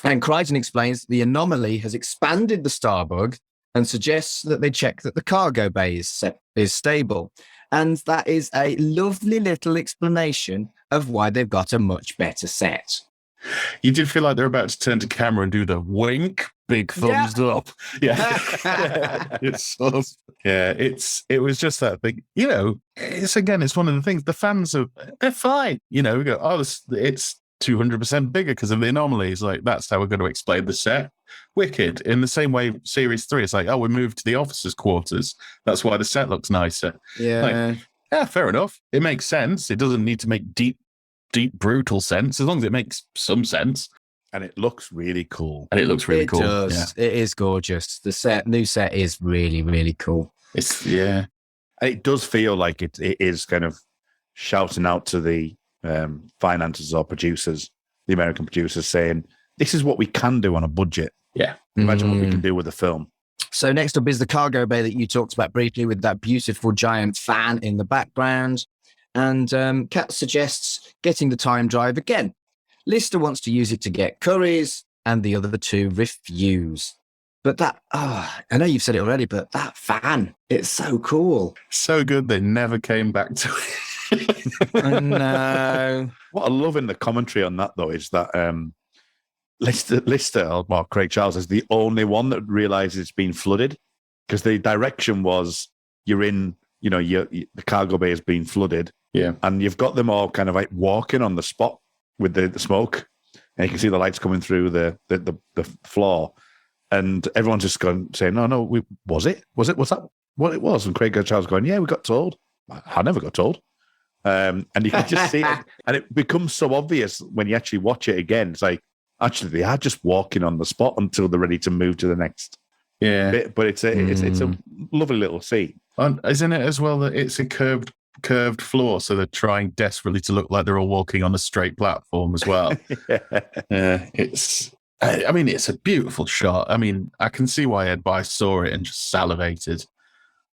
Speaker 4: And Crichton explains the anomaly has expanded the Starbug and suggests that they check that the cargo bay is stable. And that is a lovely little explanation of why they've got a much better set.
Speaker 6: You did feel like they're about to turn to camera and do the wink, big thumbs up. Yeah. It was just that big, it's one of the things, the fans they're fine. We go, it's 200% bigger because of the anomalies. Like, that's how we're going to explain the set. Wicked. In the same way, Series 3, it's like, we moved to the officers' quarters. That's why the set looks nicer.
Speaker 4: Yeah.
Speaker 6: Fair enough. It makes sense. It doesn't need to make deep, brutal sense, as long as it makes some sense.
Speaker 7: And it looks really cool.
Speaker 4: It does. Yeah. It is gorgeous. The new set is really, really cool.
Speaker 7: And it does feel like it is kind of shouting out to the financiers or producers, the American producers, saying, this is what we can do on a budget.
Speaker 6: Yeah.
Speaker 7: Imagine what we can do with a film.
Speaker 4: So next up is the cargo bay that you talked about briefly with that beautiful giant fan in the background. And Kat suggests getting the time drive again. Lister wants to use it to get curries, and the other two refuse. But I know you've said it already, but that fan, it's so cool.
Speaker 6: So good they never came back to it.
Speaker 4: I know.
Speaker 7: What I love in the commentary on that, though, is that Lister, or Craig Charles, is the only one that realizes it's been flooded, because the direction was you're in, the cargo bay has been flooded.
Speaker 6: Yeah. And
Speaker 7: you've got them all kind of like walking on the spot with the smoke, and you can see the lights coming through the floor, and everyone's just saying, no, was that what it was? And Craig Charles going, yeah, we got told. I never got told. And you can just see it, and it becomes so obvious when you actually watch it again. It's like, actually, they are just walking on the spot until they're ready to move to the next bit. But it's a lovely little scene.
Speaker 6: And isn't it as well that it's a curved floor, so they're trying desperately to look like they're all walking on a straight platform as well. It's a beautiful shot. I mean, I can see why Ed Weiss saw it and just salivated,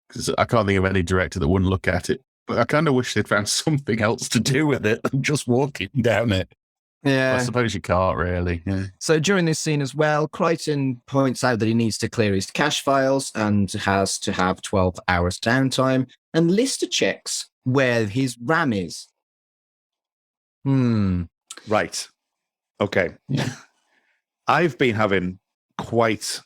Speaker 6: because I can't think of any director that wouldn't look at it. But I kind of wish they'd found something else to do with it than just walking down it.
Speaker 4: Yeah.
Speaker 6: I suppose you can't really. Yeah.
Speaker 4: So during this scene as well, Crichton points out that he needs to clear his cache files and has to have 12 hours downtime. And Lister checks where his RAM is.
Speaker 7: Right. Okay. I've been having quite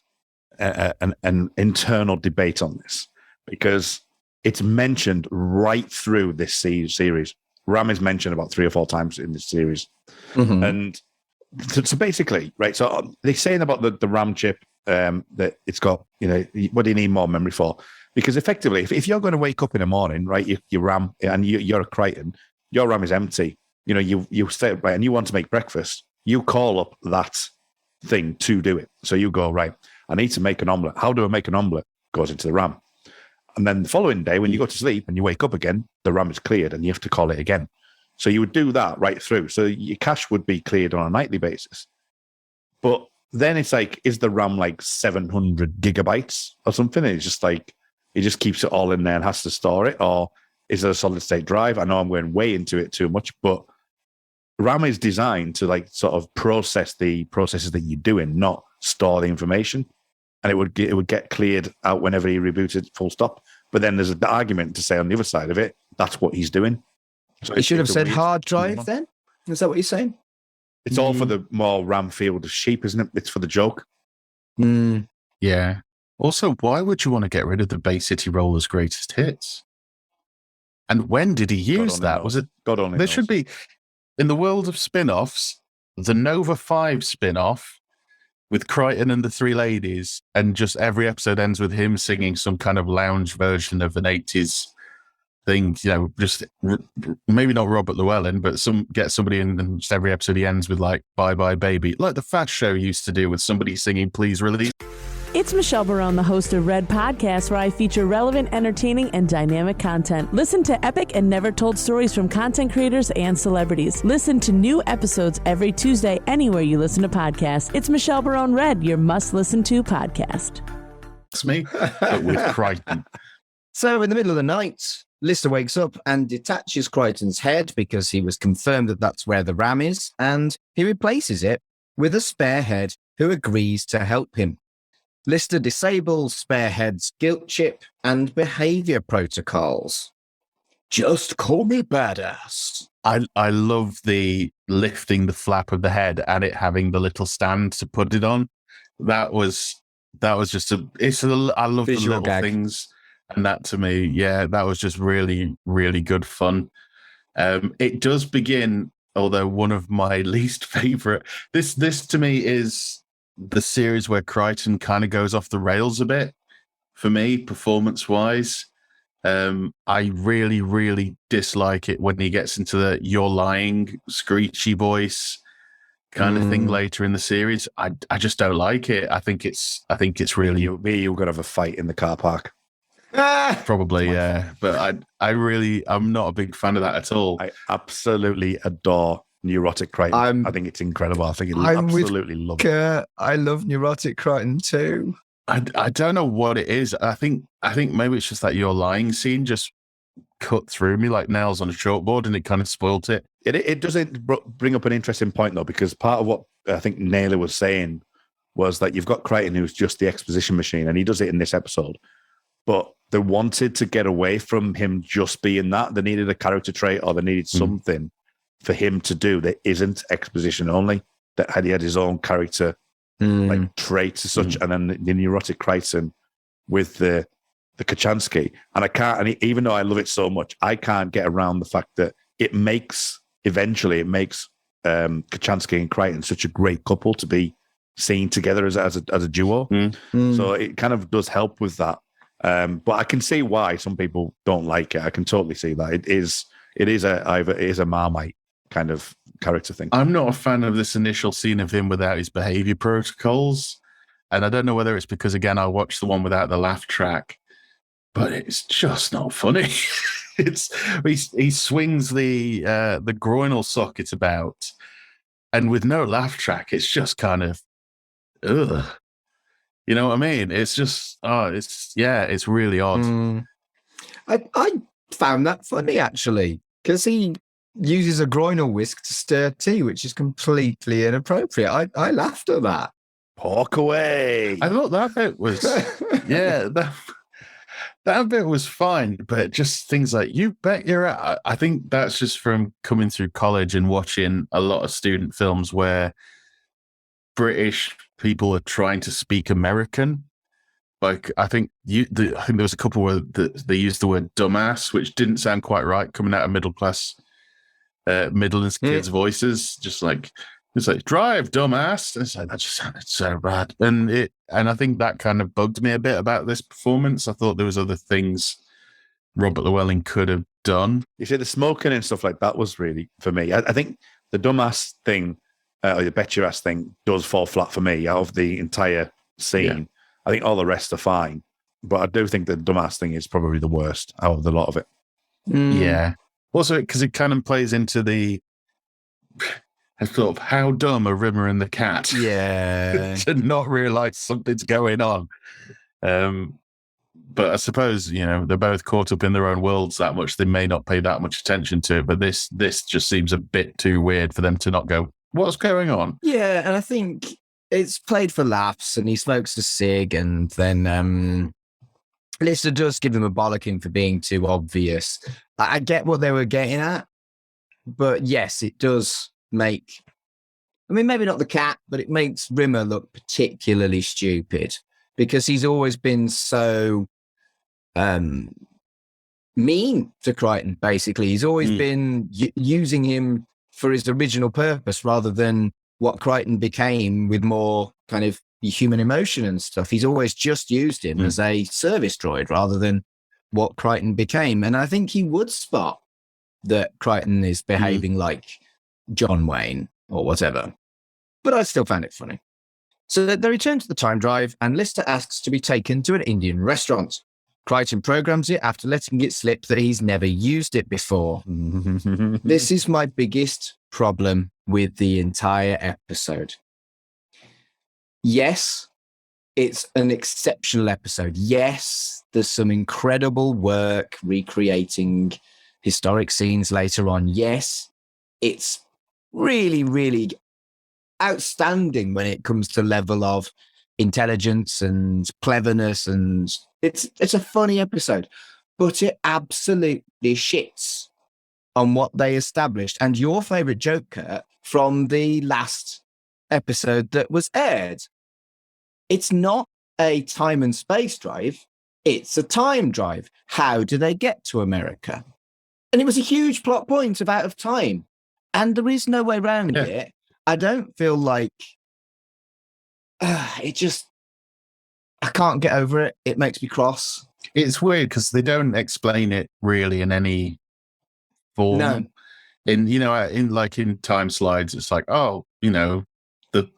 Speaker 7: an internal debate on this, because it's mentioned right through this series. RAM is mentioned about 3 or 4 times in this series. Mm-hmm. And so basically, right, so they're saying about the RAM chip that it's got, what do you need more memory for? Because effectively, if you're going to wake up in the morning, right, your RAM, and you're a Crichton, your RAM is empty. You stay, right, and you want to make breakfast, you call up that thing to do it. So you go, right, I need to make an omelette. How do I make an omelette? Goes into the RAM. And then the following day, when you go to sleep and you wake up again, the RAM is cleared and you have to call it again. So you would do that right through. So your cache would be cleared on a nightly basis. But then it's like, is the RAM like 700 gigabytes or something? And it's just like, it just keeps it all in there and has to store it. Or is it a solid state drive? I know I'm going way into it too much, but RAM is designed to like sort of process the processes that you're doing, not store the information. And it would get cleared out whenever he rebooted, full stop. But then there's an argument to say on the other side of it, that's what he's doing. So
Speaker 4: You should have said hard drive then? Is that what you're saying?
Speaker 7: It's all for the more RAM field of sheep, isn't it? It's for the joke.
Speaker 6: Yeah. Also, why would you want to get rid of the Bay City Rollers' greatest hits? And when did he use that? Was it?
Speaker 7: God only
Speaker 6: There
Speaker 7: knows.
Speaker 6: should be, in the world of spin-offs, the Nova 5 spin-off with Crichton and the Three Ladies, and just every episode ends with him singing some kind of lounge version of an 80s thing, you know, just maybe not Robert Llewellyn, but get somebody in, and just every episode he ends with like "Bye Bye Baby," like the Fast Show used to do with somebody singing "Please Release."
Speaker 8: It's Michelle Barone, the host of Red Podcast, where I feature relevant, entertaining, and dynamic content. Listen to epic and never told stories from content creators and celebrities. Listen to new episodes every Tuesday anywhere you listen to podcasts. It's Michelle Barone Red, your must-listen-to podcast.
Speaker 6: It's me, but with Crichton.
Speaker 4: So in the middle of the night, Lister wakes up and detaches Crichton's head because he was confirmed that that's where the RAM is, and he replaces it with a spare head who agrees to help him. Lister disables Sparehead's guilt chip and behavior protocols. Just call me badass.
Speaker 6: I love the lifting the flap of the head and it having the little stand to put it on. That was just I love
Speaker 4: Visual
Speaker 6: the little
Speaker 4: gag.
Speaker 6: things, and that to me, yeah, that was just really, really good fun. It does begin, although one of my least favorite. This to me is the series where Crichton kind of goes off the rails a bit for me, performance-wise. I really, really dislike it when he gets into the "you're lying" screechy voice kind of thing later in the series. I just don't like it. I think it's really
Speaker 7: You're going to have a fight in the car park.
Speaker 6: probably, yeah. But I'm not a big fan of that at all.
Speaker 7: I absolutely adore Neurotic Crichton. I think it's incredible. I think I absolutely love it.
Speaker 4: I love Neurotic Crichton too.
Speaker 6: I don't know what it is. I think maybe it's just that "you're lying" scene just cut through me like nails on a chalkboard, and it kind of spoilt it.
Speaker 7: It does bring up an interesting point though, because part of what I think Naylor was saying was that you've got Crichton who's just the exposition machine, and he does it in this episode. But they wanted to get away from him just being that. They needed a character trait, or they needed something for him to do that isn't exposition only, that he had his own character like traits as such. And then the Neurotic Crichton with the Kachansky. And even though I love it so much, I can't get around the fact that it makes Kachansky and Crichton such a great couple to be seen together as a duo. So it kind of does help with that. But I can see why some people don't like it. I can totally see that. It is a Marmite kind of character thing.
Speaker 6: I'm not a fan of this initial scene of him without his behavior protocols. And I don't know whether it's because, again, I watched the one without the laugh track, but it's just not funny. He swings the groinal socket about, and with no laugh track, it's just kind of, ugh. You know what I mean? It's just, it's really odd.
Speaker 4: I found that funny actually, because he uses a groinal whisk to stir tea, which is completely inappropriate. I laughed at that.
Speaker 7: Pork away.
Speaker 6: I thought that bit was, that bit was fine, but just things like "you bet you're at." I think that's just from coming through college and watching a lot of student films where British people are trying to speak American. Like, I think there was a couple where they used the word "dumbass," which didn't sound quite right coming out of middle class, middle-class kids' voices. Just like, it's like, "drive, dumbass." It's like, that just sounded so bad. And I think that kind of bugged me a bit about this performance. I thought there was other things Robert Llewellyn could have done.
Speaker 7: You see, the smoking and stuff like that was really, for me, I think the dumbass thing, or the bet your ass thing, does fall flat for me out of the entire scene. Yeah. I think all the rest are fine, but I do think the dumbass thing is probably the worst out of the lot of it.
Speaker 6: Yeah. Also, because it kind of plays into the sort of how dumb are Rimmer and the cat?
Speaker 4: Yeah.
Speaker 6: To not realise something's going on. But I suppose, they're both caught up in their own worlds that much. They may not pay that much attention to it, but this just seems a bit too weird for them to not go, what's going on?
Speaker 4: Yeah, and I think it's played for laughs, and he smokes a cig, and then Lister does give him a bollocking for being too obvious. I get what they were getting at, but yes, it does make... I mean, maybe not the cat, but it makes Rimmer look particularly stupid because he's always been so mean to Crichton, basically. He's always been using him for his original purpose rather than what Crichton became with more kind of human emotion and stuff. He's always just used him as a service droid rather than what Crichton became. And I think he would spot that Crichton is behaving like John Wayne or whatever. But I still found it funny. So they return to the time drive, and Lister asks to be taken to an Indian restaurant. Crichton programs it after letting it slip that he's never used it before. This is my biggest problem with the entire episode. Yes, it's an exceptional episode. Yes, there's some incredible work recreating historic scenes later on. Yes, it's really, really outstanding when it comes to level of intelligence and cleverness, and it's a funny episode, but it absolutely shits on what they established. And your favorite joke, Kurt, from the last episode that was aired, it's not a time and space drive, it's a time drive. How do they get to America? And it was a huge plot point of Out of Time, and there is no way around it. I don't feel like I can't get over it. It makes me cross.
Speaker 6: It's weird because they don't explain it really in any form.
Speaker 4: No.
Speaker 6: In time slides, it's like, the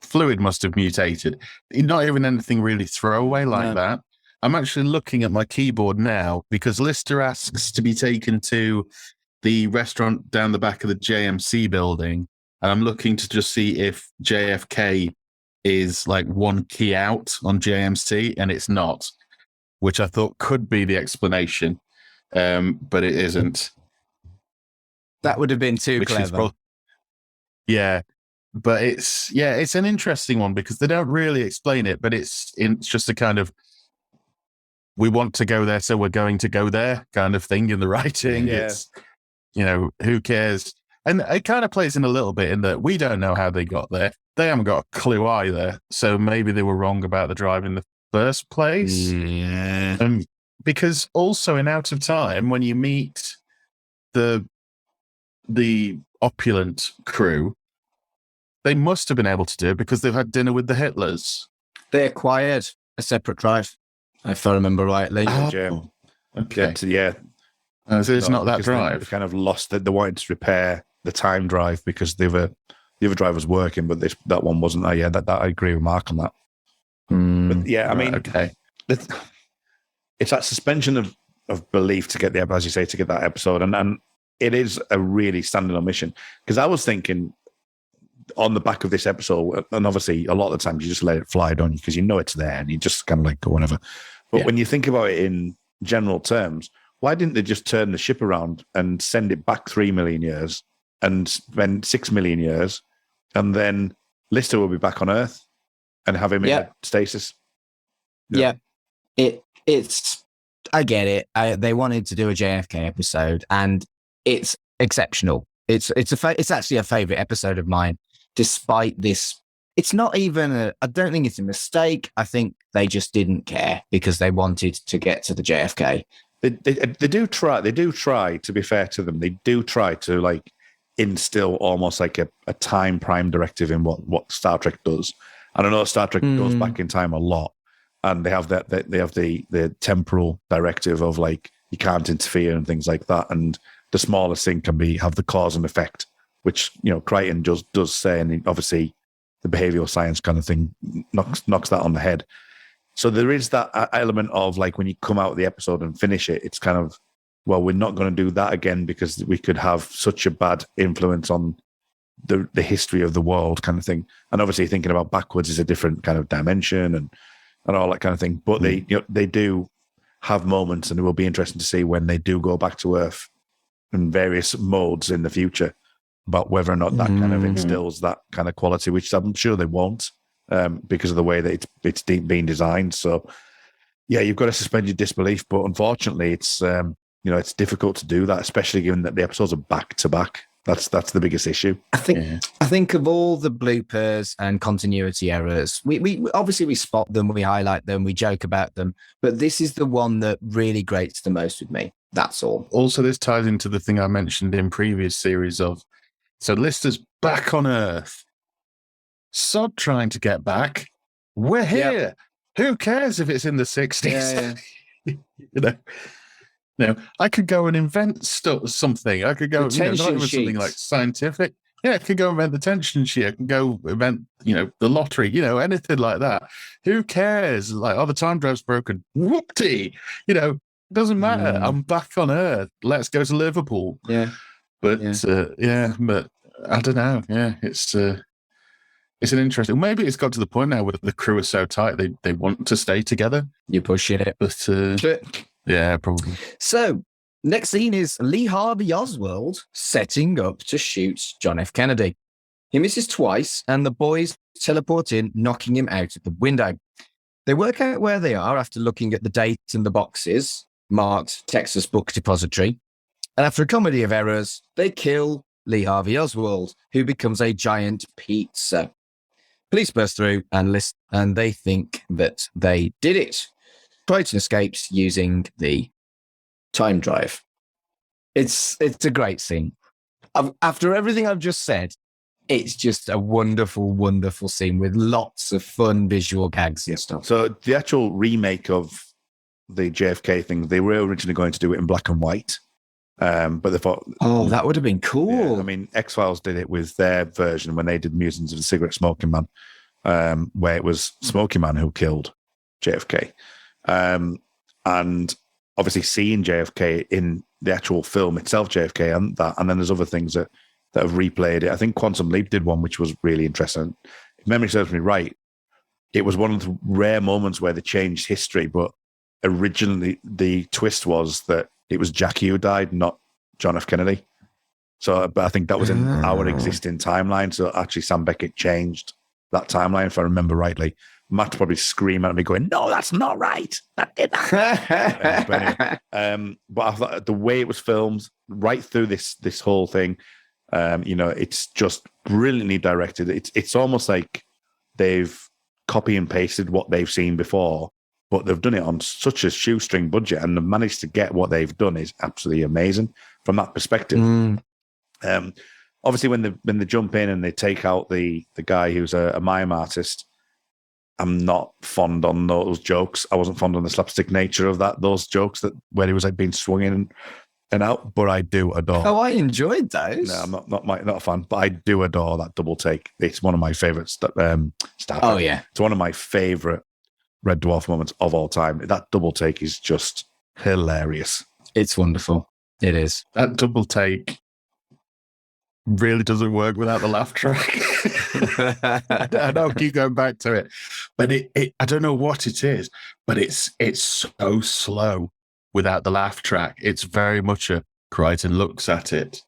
Speaker 6: fluid must have mutated. Not even anything really throwaway like that. I'm actually looking at my keyboard now because Lister asks to be taken to the restaurant down the back of the JMC building. And I'm looking to just see if JFK is like one key out on JMC, and it's not, which I thought could be the explanation, but it isn't.
Speaker 4: That would have been too clever.
Speaker 6: But it's an interesting one because they don't really explain it, but it's just a kind of, we want to go there, so we're going to go there kind of thing in the writing.
Speaker 7: Yeah.
Speaker 6: It's, who cares? And it kind of plays in a little bit in that we don't know how they got there. They haven't got a clue either. So maybe they were wrong about the drive in the first place.
Speaker 4: Yeah.
Speaker 6: Because also in Out of Time, when you meet the opulent crew, they must have been able to do it because they've had dinner with the Hitlers.
Speaker 4: They acquired a separate drive, if I remember rightly.
Speaker 6: Oh, okay.
Speaker 7: So
Speaker 6: it's not that drive.
Speaker 7: They kind of lost that. They wanted to repair the time drive because the other drive was working, but that one wasn't. That I agree with Mark on that. But it's that suspension of belief to get as you say, to get that episode, and it is a really standalone mission. Because I was thinking on the back of this episode, and obviously a lot of the times you just let it fly, don't you? Because it's there, and you just kind of like go whatever. But when you think about it in general terms, why didn't they just turn the ship around and send it back 3 million years and spend 6 million years, and then Lister will be back on Earth and have him in a stasis?
Speaker 4: Yeah. It's I get it. They wanted to do a JFK episode, and it's exceptional. It's actually a favorite episode of mine, despite this. It's not even I don't think it's a mistake. I think they just didn't care because they wanted to get to the JFK.
Speaker 7: They do try. They do try. To be fair to them, they do try to like instill almost like a time prime directive in what Star Trek does. And I know Star Trek goes back in time a lot, and they have the temporal directive of like you can't interfere and things like that. And the smallest thing can have the cause and effect, which Crichton does say, and obviously the behavioral science kind of thing knocks that on the head. So there is that element of like when you come out of the episode and finish it, it's kind of, well, we're not going to do that again because we could have such a bad influence on the history of the world kind of thing. And obviously thinking about backwards is a different kind of dimension and all that kind of thing. But they do have moments, and it will be interesting to see when they do go back to Earth in various modes in the future, about whether or not that kind of instills that kind of quality, which I'm sure they won't, because of the way that it's being designed. So, yeah, you've got to suspend your disbelief, but unfortunately, it's it's difficult to do that, especially given that the episodes are back to back. That's the biggest issue.
Speaker 4: I think of all the bloopers and continuity errors, we obviously we spot them, we highlight them, we joke about them, but this is the one that really grates the most with me. That's all.
Speaker 6: Also, this ties into the thing I mentioned in previous series of, so Lister's back on Earth. Sod trying to get back. We're here. Yep. Who cares if it's in the 60s?
Speaker 4: Yeah.
Speaker 6: No, I could go and invent something. I could go, not even something like scientific. Yeah, I could go invent the tension sheet. I can go invent, the lottery, anything like that. Who cares? Like, the time drive's broken. Whoopty! Doesn't matter. I'm back on Earth. Let's go to Liverpool.
Speaker 4: Yeah.
Speaker 6: But, but I don't know. Yeah, it's an interesting. Maybe it's got to the point now where the crew are so tight they want to stay together.
Speaker 4: You're pushing it.
Speaker 6: But, yeah, probably.
Speaker 4: So, next scene is Lee Harvey Oswald setting up to shoot John F. Kennedy. He misses twice, and the boys teleport in, knocking him out of the window. They work out where they are after looking at the dates and the boxes marked Texas Book Depository. And after a comedy of errors, they kill Lee Harvey Oswald, who becomes a giant pizza. Police burst through and they think that they did it. Crichton escapes using the time drive. It's a great scene. After everything I've just said, it's just a wonderful, wonderful scene with lots of fun visual gags and stuff.
Speaker 7: So the actual remake of the JFK thing, they were originally going to do it in black and white, but they thought,
Speaker 4: that would have been cool.
Speaker 7: Yeah, I mean, X-Files did it with their version when they did Musings of the Cigarette Smoking Man, where it was Smoking Man who killed JFK. And obviously seeing JFK in the actual film itself, JFK and then there's other things that have replayed it. I think Quantum Leap did one, which was really interesting. If memory serves me right, it was one of the rare moments where they changed history, but originally the twist was that it was Jackie who died, not John F. Kennedy. So, but I think that was in our existing timeline. So actually Sam Beckett changed that timeline, if I remember rightly. Matt probably scream at me going, no, that's not right. That did that. But I thought the way it was filmed right through this whole thing, it's just brilliantly directed. It's almost like they've copy and pasted what they've seen before, but they've done it on such a shoestring budget, and they've managed to get what they've done is absolutely amazing from that perspective. Obviously, when they jump in and they take out the guy who's a mime artist, I'm not fond on those jokes. I wasn't fond on the slapstick nature of those jokes where he was like being swung in and out, but I do adore.
Speaker 4: Oh, I enjoyed those.
Speaker 7: No, I'm not a fan, but I do adore that double take. It's one of my favorite stuff.
Speaker 4: Oh yeah,
Speaker 7: it's one of my favorite Red Dwarf moments of all time. That double take is just hilarious.
Speaker 4: It's wonderful. It is.
Speaker 6: That double take really doesn't work without the laugh track. I know, keep going back to it, but it I don't know what it is, but it's so slow without the laugh track. It's very much a Crichton looks at it,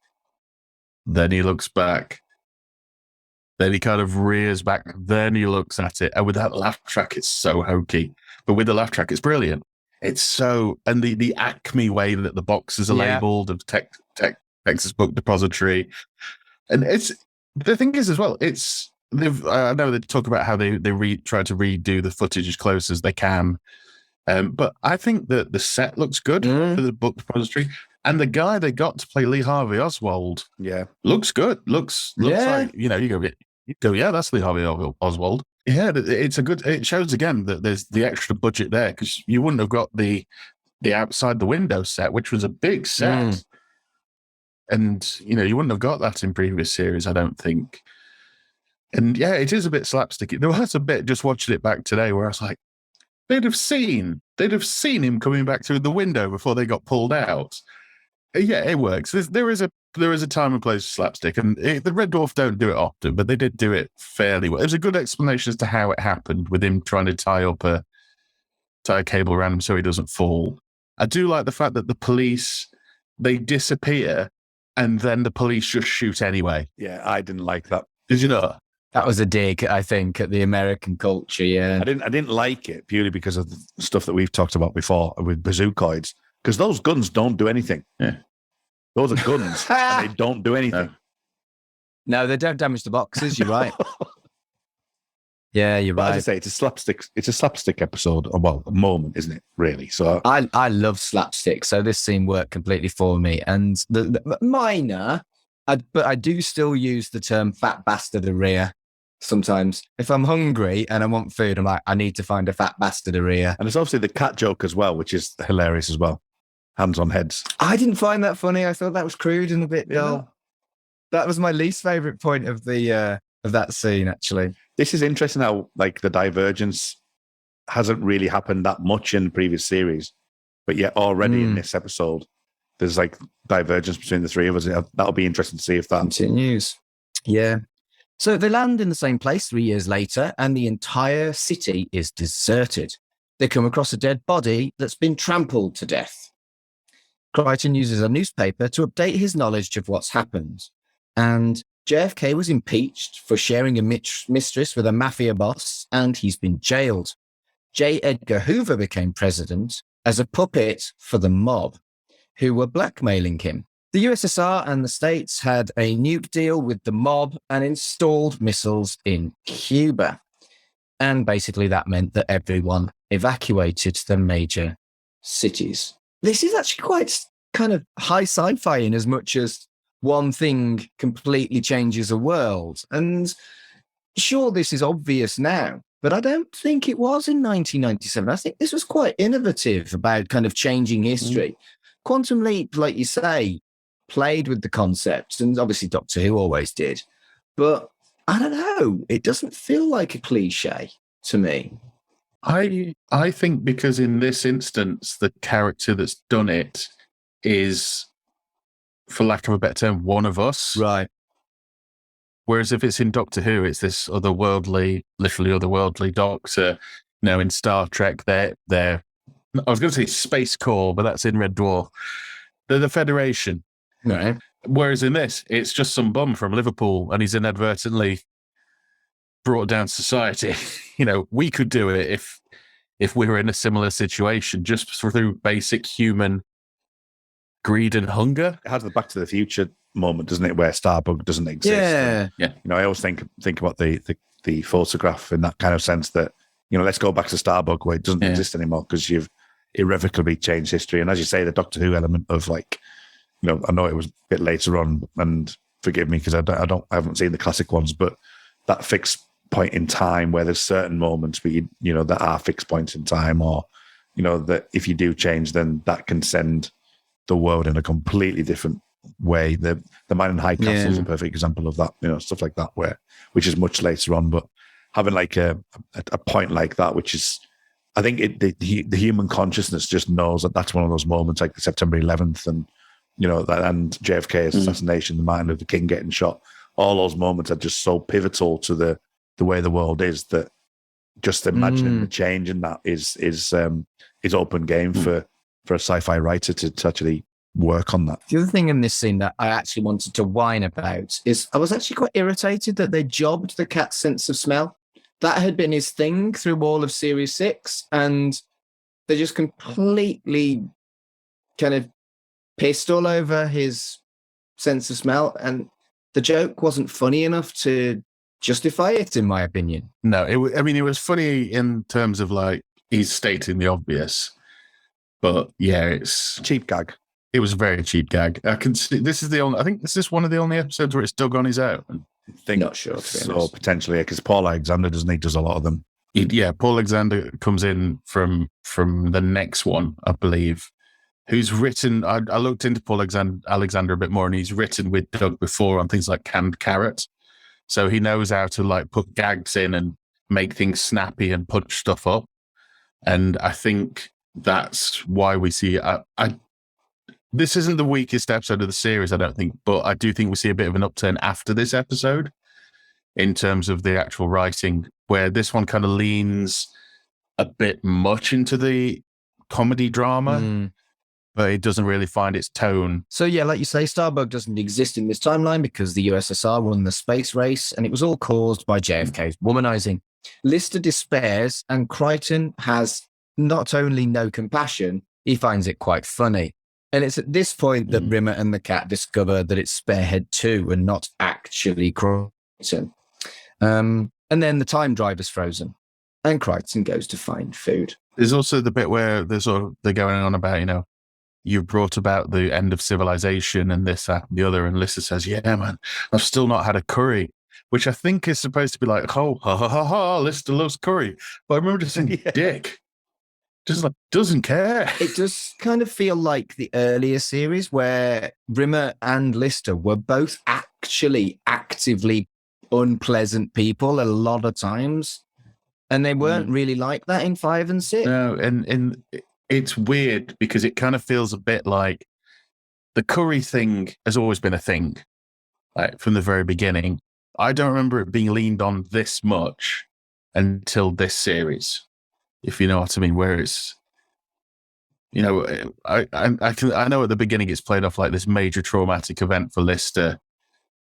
Speaker 6: then he looks back, then he kind of rears back, then he looks at it, and without the laugh track, it's so hokey. But with the laugh track, it's brilliant. It's so, and the Acme way that the boxes are labeled of Texas Book Depository, and it's. The thing is, as well, I know they talk about how they try to redo the footage as close as they can, but I think that the set looks good for the book depository, and the guy they got to play Lee Harvey Oswald, looks good. Looks like you go, yeah, that's Lee Harvey Oswald. Yeah, it shows again that there's the extra budget there, because you wouldn't have got the outside the window set, which was a big set. And, you wouldn't have got that in previous series, I don't think. And yeah, it is a bit slapsticky. There was a bit just watching it back today where I was like, they'd have seen him coming back through the window before they got pulled out. Yeah, it works. There is a time and place for slapstick, and the Red Dwarf don't do it often, but they did do it fairly well. There's a good explanation as to how it happened, with him trying to tie up a tie a cable around him so he doesn't fall. I do like the fact that the police, they disappear and then the police just shoot anyway.
Speaker 7: Yeah, I didn't like that.
Speaker 6: Did you know?
Speaker 4: That was a dig, I think, at the American culture. Yeah,
Speaker 7: I didn't like it purely because of the stuff that we've talked about before with bazookoids. Because those guns don't do anything.
Speaker 6: Yeah.
Speaker 7: Those are guns and they don't do anything.
Speaker 4: No, they don't damage the boxes. You're right. Yeah, you're
Speaker 7: But
Speaker 4: right.
Speaker 7: as I say, it's a slapstick episode, or well, a moment, isn't it? Really. So
Speaker 4: I love slapstick, so this scene worked completely for me. And the minor, but I do still use the term "fat bastarderia." Sometimes, if I'm hungry and I want food, I'm like, I need to find a fat bastarderia.
Speaker 7: and it's obviously the cat joke as well, which is hilarious as well. Hands on heads.
Speaker 4: I didn't find that funny. I thought that was crude and a bit dull. That was my least favorite point of the of that scene, actually.
Speaker 7: This is interesting how like the divergence hasn't really happened that much in the previous series, but yet already in this episode, there's like divergence between the three of us. That'll be interesting to see if that
Speaker 4: Continues. Yeah. So they land in the same place 3 years later, and the entire city is deserted. They come across a dead body that's been trampled to death. Crichton uses a newspaper to update his knowledge of what's happened. And JFK was impeached for sharing a mistress with a mafia boss, and he's been jailed. J. Edgar Hoover became president as a puppet for the mob, who were blackmailing him. The USSR and the States had a nuke deal with the mob and installed missiles in Cuba. And basically that meant that everyone evacuated the major cities. This is actually quite kind of high sci-fi in as much as one thing completely changes a world. And sure, this is obvious now, but I don't think it was in 1997. I think this was quite innovative about kind of changing history. Quantum Leap, like you say, played with the concepts, and obviously Doctor Who always did. But I don't know, it doesn't feel like a cliche to me.
Speaker 6: I think because in this instance, the character that's done it is, for lack of a better term, one of us.
Speaker 4: Right.
Speaker 6: Whereas if it's in Doctor Who, it's this literally otherworldly Doctor. You know, in Star Trek, they're I was going to say Space Corps, but that's in Red Dwarf. They're the Federation.
Speaker 4: Right.
Speaker 6: Whereas in this, it's just some bum from Liverpool, and he's inadvertently brought down society. You know, we could do it if we were in a similar situation, just through basic human greed and hunger.
Speaker 7: it has the Back to the Future moment, doesn't it, where Starbug doesn't exist.
Speaker 4: Yeah.
Speaker 7: You know, I always think about the photograph in that kind of sense that, you know, let's go back to Starbug where it doesn't exist anymore because you've irrevocably changed history. And as you say, the Doctor Who element of like, you know, I know it was a bit later on, and forgive me because I haven't seen the classic ones, but that fixed point in time where there's certain moments where you know that are fixed points in time, or you know that if you do change, then that can send the world in a completely different way. The Man in High Castle is a perfect example of that. You know, stuff like that which is much later on, but having like a point like that, which is, I think the human consciousness just knows that that's one of those moments, like the September 11th, and you know that, and JFK's assassination, the Martin Luther King getting shot. All those moments are just so pivotal to the way the world is that just imagining the change in that is open game for a sci-fi writer to actually work on that.
Speaker 4: The other thing in this scene that I actually wanted to whine about is I was actually quite irritated that they jobbed the cat's sense of smell. That had been his thing through all of Series 6, and they just completely kind of pissed all over his sense of smell, and the joke wasn't funny enough to justify it, in my opinion.
Speaker 6: No, it was funny in terms of like he's stating the obvious, but yeah, it's
Speaker 7: Cheap gag.
Speaker 6: It was a very cheap gag. I can see this is one of the only episodes where it's dug on his own.
Speaker 4: Not sure.
Speaker 7: So potentially, because Paul Alexander does a lot of them.
Speaker 6: Paul Alexander comes in from the next one, I believe. Who's written? I looked into Paul Alexander a bit more, and he's written with Doug before on things like Canned Carrot, so he knows how to like put gags in and make things snappy and punch stuff up. And I think that's why we see. This isn't the weakest episode of the series, I don't think, but I do think we see a bit of an upturn after this episode in terms of the actual writing, where this one kind of leans a bit much into the comedy drama, but it doesn't really find its tone.
Speaker 4: So yeah, like you say, Starbug doesn't exist in this timeline because the USSR won the space race, and it was all caused by JFK's womanizing. Lister despairs, and Crichton has not only no compassion, he finds it quite funny. And it's at this point that Rimmer and the cat discover that it's Sparehead 2 and not actually Crichton. And then the time drive is frozen, and Crichton goes to find food.
Speaker 6: There's also the bit where they're going on about, you brought about the end of civilization and this, that, and the other. And Lister says, yeah, man, I've still not had a curry, which I think is supposed to be like, oh, ha, ha, ha, ha, Lister loves curry. But I remember just saying, dick. Just like, doesn't care.
Speaker 4: It does kind of feel like the earlier series where Rimmer and Lister were both actually actively unpleasant people a lot of times. And they weren't really like that in 5 and 6.
Speaker 6: No, and it's weird because it kind of feels a bit like the curry thing has always been a thing, like from the very beginning. I don't remember it being leaned on this much until this series, if you know what I mean. Where it's, I know at the beginning it's played off like this major traumatic event for Lister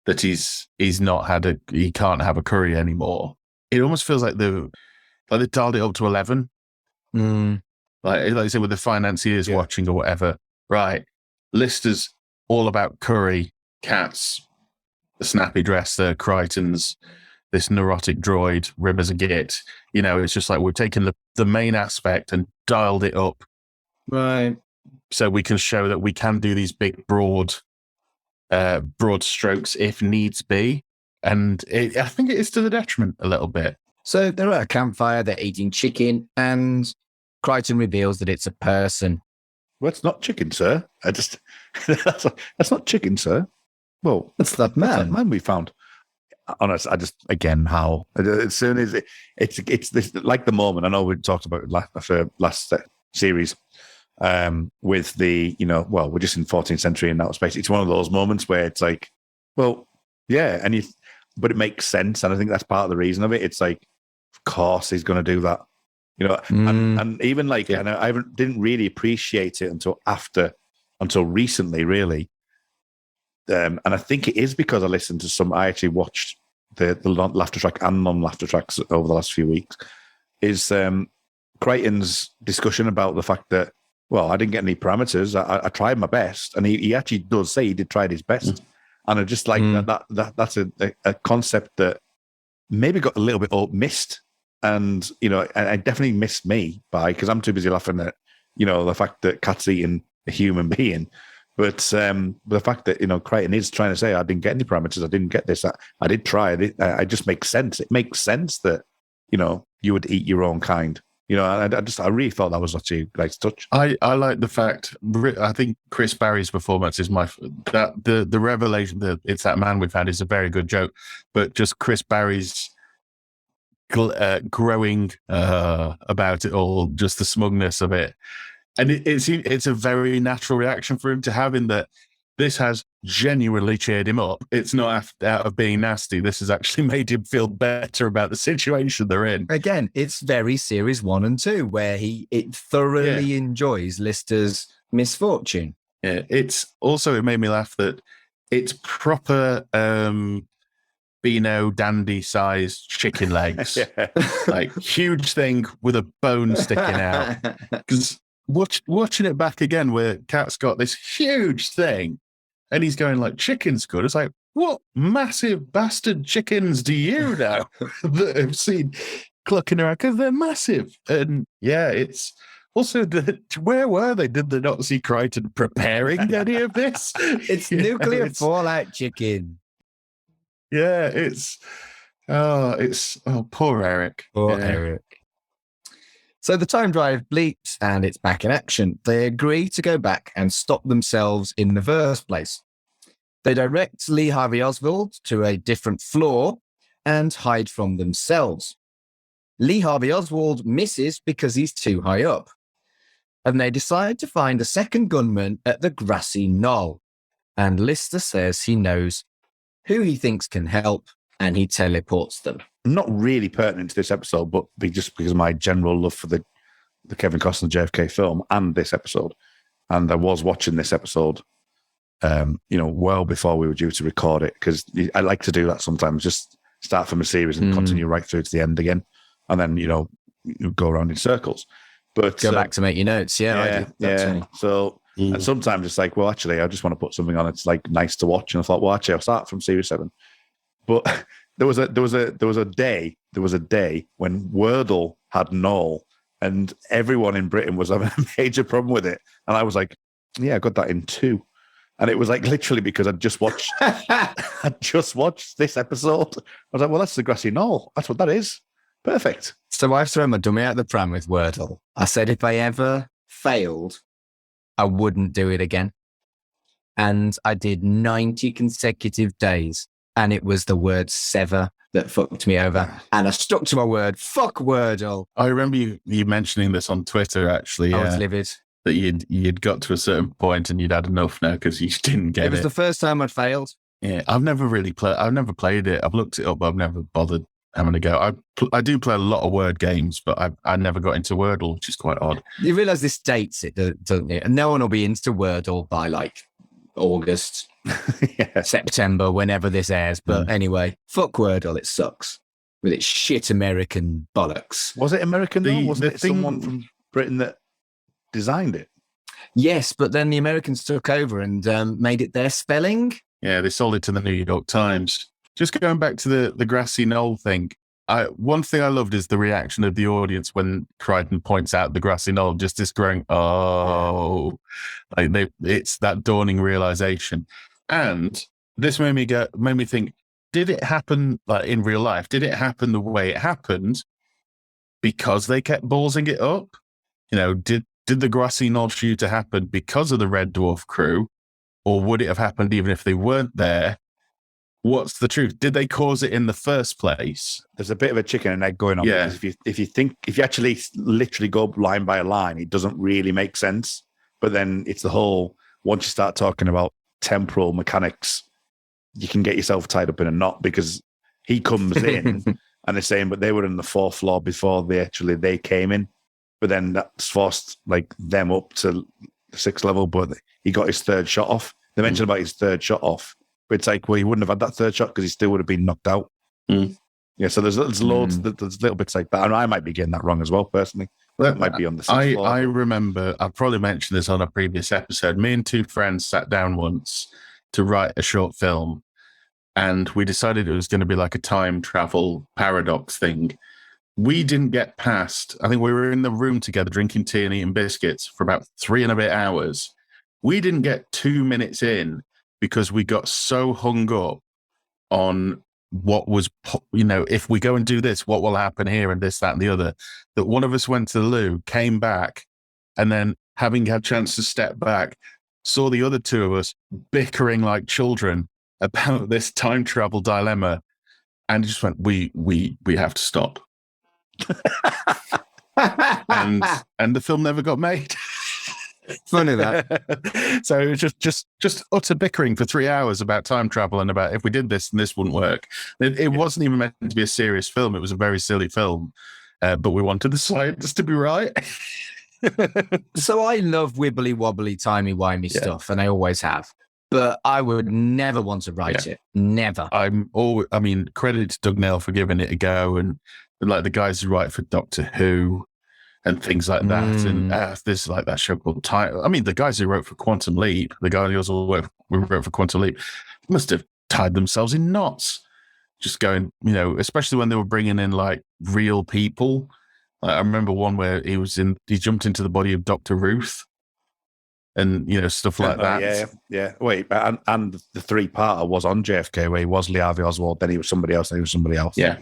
Speaker 6: that he can't have a curry anymore. It almost feels like they dialed it up to 11. Like I said, with the financiers watching or whatever, right? Lister's all about curry, cats, the snappy dress, the Crichtons, this neurotic droid, Rimmer's a git. It's just like we've taken the main aspect and dialed it up.
Speaker 4: Right.
Speaker 6: So we can show that we can do these big, broad strokes if needs be. And I think it is to the detriment a little bit.
Speaker 4: So they're at a campfire, they're eating chicken, and Crichton reveals that it's a person.
Speaker 7: Well, it's not chicken, sir. That's not chicken, sir. Well,
Speaker 4: What's that man?
Speaker 7: man we found. Honest, how as soon as it's this, like the moment. I know we talked about it last series with the we're just in 14th century in outer space. It's one of those moments where it's like, well, yeah, but it makes sense, and I think that's part of the reason of it. It's like, of course he's going to do that, and even like, and I didn't really appreciate it until recently, really. And I think it is because I actually watched the laughter track and non-laughter tracks over the last few weeks, is Crichton's discussion about the fact that, well, I didn't get any parameters. I tried my best. And he actually does say he did try his best. And I just like that's a concept that maybe got a little bit missed. And, I definitely missed me because I'm too busy laughing at, the fact that cat's eating a human being. But the fact that, Crichton is trying to say, I didn't get any parameters, I didn't get this, I did try. It just makes sense. It makes sense that, you would eat your own kind. I really thought that was actually a nice touch.
Speaker 6: I like the fact, I think Chris Barry's performance is the revelation that it's that man we've had is a very good joke, but just Chris Barry's growing about it all, just the smugness of it. And it's a very natural reaction for him to have, in that this has genuinely cheered him up. It's not out of being nasty. This has actually made him feel better about the situation they're in.
Speaker 4: Again, it's very series 1 and 2 where it thoroughly enjoys Lister's misfortune.
Speaker 6: Yeah, it made me laugh that it's proper Beano dandy sized chicken legs, like huge thing with a bone sticking out. Because watching it back again, where Cat's got this huge thing, and he's going like, "Chicken's good." It's like, what massive bastard chickens do you know that have seen clucking around? Because they're massive, and yeah, it's. Also, where were they? Did they not see Crichton preparing any of this?
Speaker 4: It's nuclear fallout chicken.
Speaker 6: Yeah, poor Eric.
Speaker 4: Poor Eric. So the time drive bleeps and it's back in action. They agree to go back and stop themselves in the first place. They direct Lee Harvey Oswald to a different floor and hide from themselves. Lee Harvey Oswald misses because he's too high up. And they decide to find a second gunman at the grassy knoll. And Lister says he knows who he thinks can help, and he teleports them.
Speaker 7: not really pertinent to this episode, but just because of my general love for the Kevin Costner JFK film and this episode. And I was watching this episode, well before we were due to record it, because I like to do that sometimes, just start from a series and continue right through to the end again. And then, you go around in circles. But
Speaker 4: Go back to make your notes. Yeah.
Speaker 7: So and sometimes it's like, well, actually, I just want to put something on. It's like nice to watch. And I thought, well, actually, I'll start from series 7. But there was a day when Wordle had Noel, and everyone in Britain was having a major problem with it. And I was like, yeah, I got that in 2. And it was like literally because I'd just watched this episode. I was like, well, that's the grassy knoll. That's what that is. Perfect.
Speaker 4: So I've thrown my dummy out the pram with Wordle. I said if I ever failed, I wouldn't do it again. And I did 90 consecutive days. And it was the word sever that fucked me over. And I stuck to my word. Fuck Wordle.
Speaker 6: I remember you mentioning this on Twitter, actually.
Speaker 4: I was livid.
Speaker 6: That you'd got to a certain point and you'd had enough now because you didn't get it.
Speaker 4: It was the first time I'd failed.
Speaker 6: Yeah, I've never played it. I've looked it up, but I've never bothered having a go. I do play a lot of word games, but I never got into Wordle, which is quite odd.
Speaker 4: You realise this dates it, don't you? And no one will be into Wordle by like August, September, whenever this airs. But anyway, fuck Wordle. It sucks with its shit American bollocks.
Speaker 7: Was it American though? Wasn't it someone from Britain that designed it?
Speaker 4: Yes, but then the Americans took over and made it their spelling.
Speaker 6: Yeah, they sold it to the New York Times. Just going back to the grassy knoll thing, one thing I loved is the reaction of the audience when Crichton points out the grassy knoll, just this growing, it's that dawning realization. And this made me think, did it happen like in real life? Did it happen the way it happened because they kept ballsing it up? Did the grassy knoll shooter happen because of the Red Dwarf crew, or would it have happened even if they weren't there? What's the truth? Did they cause it in the first place?
Speaker 7: There's a bit of a chicken and egg going on.
Speaker 6: Yeah.
Speaker 7: Because if you actually literally go line by line, it doesn't really make sense. But then it's the whole, once you start talking about temporal mechanics, you can get yourself tied up in a knot, because he comes in and they're saying, but they were in the 4th floor before they came in. But then that's forced like them up to the 6th level, but he got his 3rd shot off. They mentioned about his 3rd shot off. But it's like, well, he wouldn't have had that 3rd shot because he still would have been knocked out. Yeah, so there's loads, there's little bits like that. And I might be getting that wrong as well, personally. That might be on the 6th floor.
Speaker 6: I remember, I've probably mentioned this on a previous episode. Me and 2 friends sat down once to write a short film, and we decided it was going to be like a time travel paradox thing. We didn't get past, I think we were in the room together drinking tea and eating biscuits for about 3 and a bit hours. We didn't get 2 minutes in because we got so hung up on what was, if we go and do this, what will happen here and this, that, and the other, that one of us went to the loo, came back, and then having had a chance to step back, saw the other 2 of us bickering like children about this time travel dilemma, and just went, we have to stop. and the film never got made.
Speaker 4: Funny that.
Speaker 6: So it was just utter bickering for 3 hours about time travel and about if we did this and this wouldn't work. It wasn't even meant to be a serious film. It was a very silly film, but we wanted the science to be right.
Speaker 4: So I love wibbly wobbly, timey wimey stuff, and I always have. But I would never want to write it. Never.
Speaker 6: Credit to Doug Nail for giving it a go, and like the guys who write for Doctor Who and things like that. And there's like that show called Time. I mean, the guys who wrote for Quantum Leap, the guy who also wrote for Quantum Leap, must have tied themselves in knots. Just going, especially when they were bringing in like real people. I remember one where he jumped into the body of Dr. Ruth. And, stuff like that.
Speaker 7: Yeah. Wait, and the 3-parter was on JFK, where he was Lee Harvey Oswald, then he was somebody else, then he was somebody else.
Speaker 6: Yeah.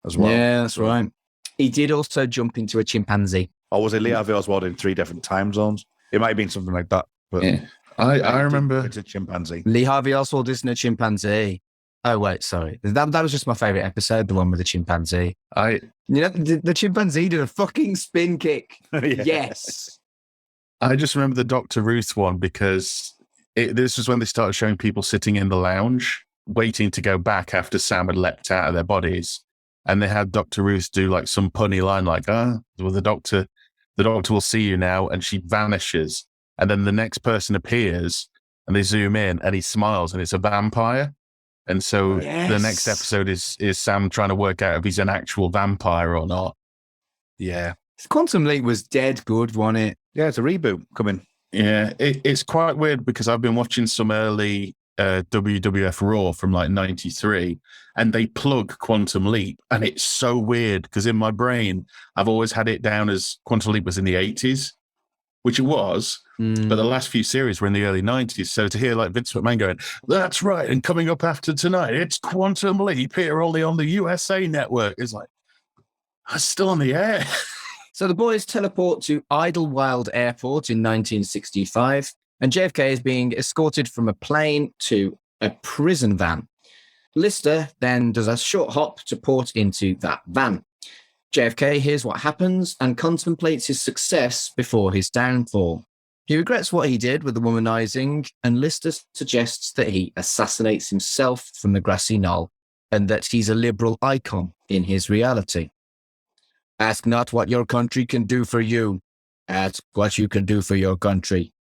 Speaker 7: As well.
Speaker 4: Yeah, that's right. He did also jump into a chimpanzee.
Speaker 7: Or was it Lee Harvey Oswald in 3 different time zones? It might have been something like that. But
Speaker 6: yeah. I remember.
Speaker 7: It's a chimpanzee.
Speaker 4: Lee Harvey Oswald isn't a chimpanzee. Oh, wait, sorry. That was just my favourite episode, the one with the chimpanzee. The chimpanzee did a fucking spin kick. Yes.
Speaker 6: I just remember the Dr. Ruth one because this was when they started showing people sitting in the lounge, waiting to go back after Sam had leapt out of their bodies. and they had Dr. Ruth do like some punny line like, well, the doctor will see you now, and she vanishes. And then the next person appears and they zoom in and he smiles and it's a vampire. And so the next episode is Sam trying to work out if he's an actual vampire or not. Yeah.
Speaker 4: Quantum Leap was dead good, wasn't it?
Speaker 7: Yeah, it's a reboot coming.
Speaker 6: Yeah, it's quite weird because I've been watching some early WWF Raw from like 93 and they plug Quantum Leap, and it's so weird because in my brain I've always had it down as Quantum Leap was in the 80s, which it was, but the last few series were in the early 90s. So to hear like Vince McMahon going, that's right, and coming up after tonight, it's Quantum Leap here only on the USA Network, is like, I'm still on the air.
Speaker 4: So the boys teleport to Idlewild Airport in 1965, and JFK is being escorted from a plane to a prison van. Lister then does a short hop to port into that van. JFK hears what happens and contemplates his success before his downfall. He regrets what he did with the womanizing, and Lister suggests that he assassinates himself from the grassy knoll and that he's a liberal icon in his reality. Ask not what your country can do for you. Ask what you can do for your country.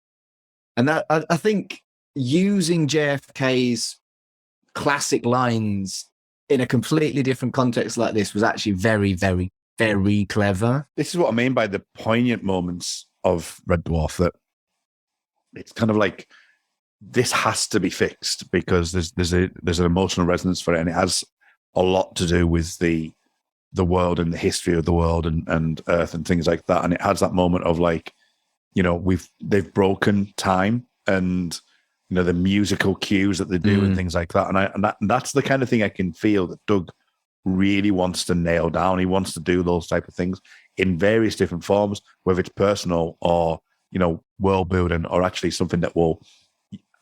Speaker 4: And that, I think using JFK's classic lines in a completely different context like this was actually very, very, very clever.
Speaker 7: This is what I mean by the poignant moments of Red Dwarf, that it's kind of like, this has to be fixed because there's an emotional resonance for it, and it has a lot to do with the world and the history of the world and Earth and things like that. And it has that moment of like, you know, they've broken time and, you know, the musical cues that they do and things like that. And that's the kind of thing I can feel that Doug really wants to nail down. He wants to do those type of things in various different forms, whether it's personal or, you know, world building, or actually something that will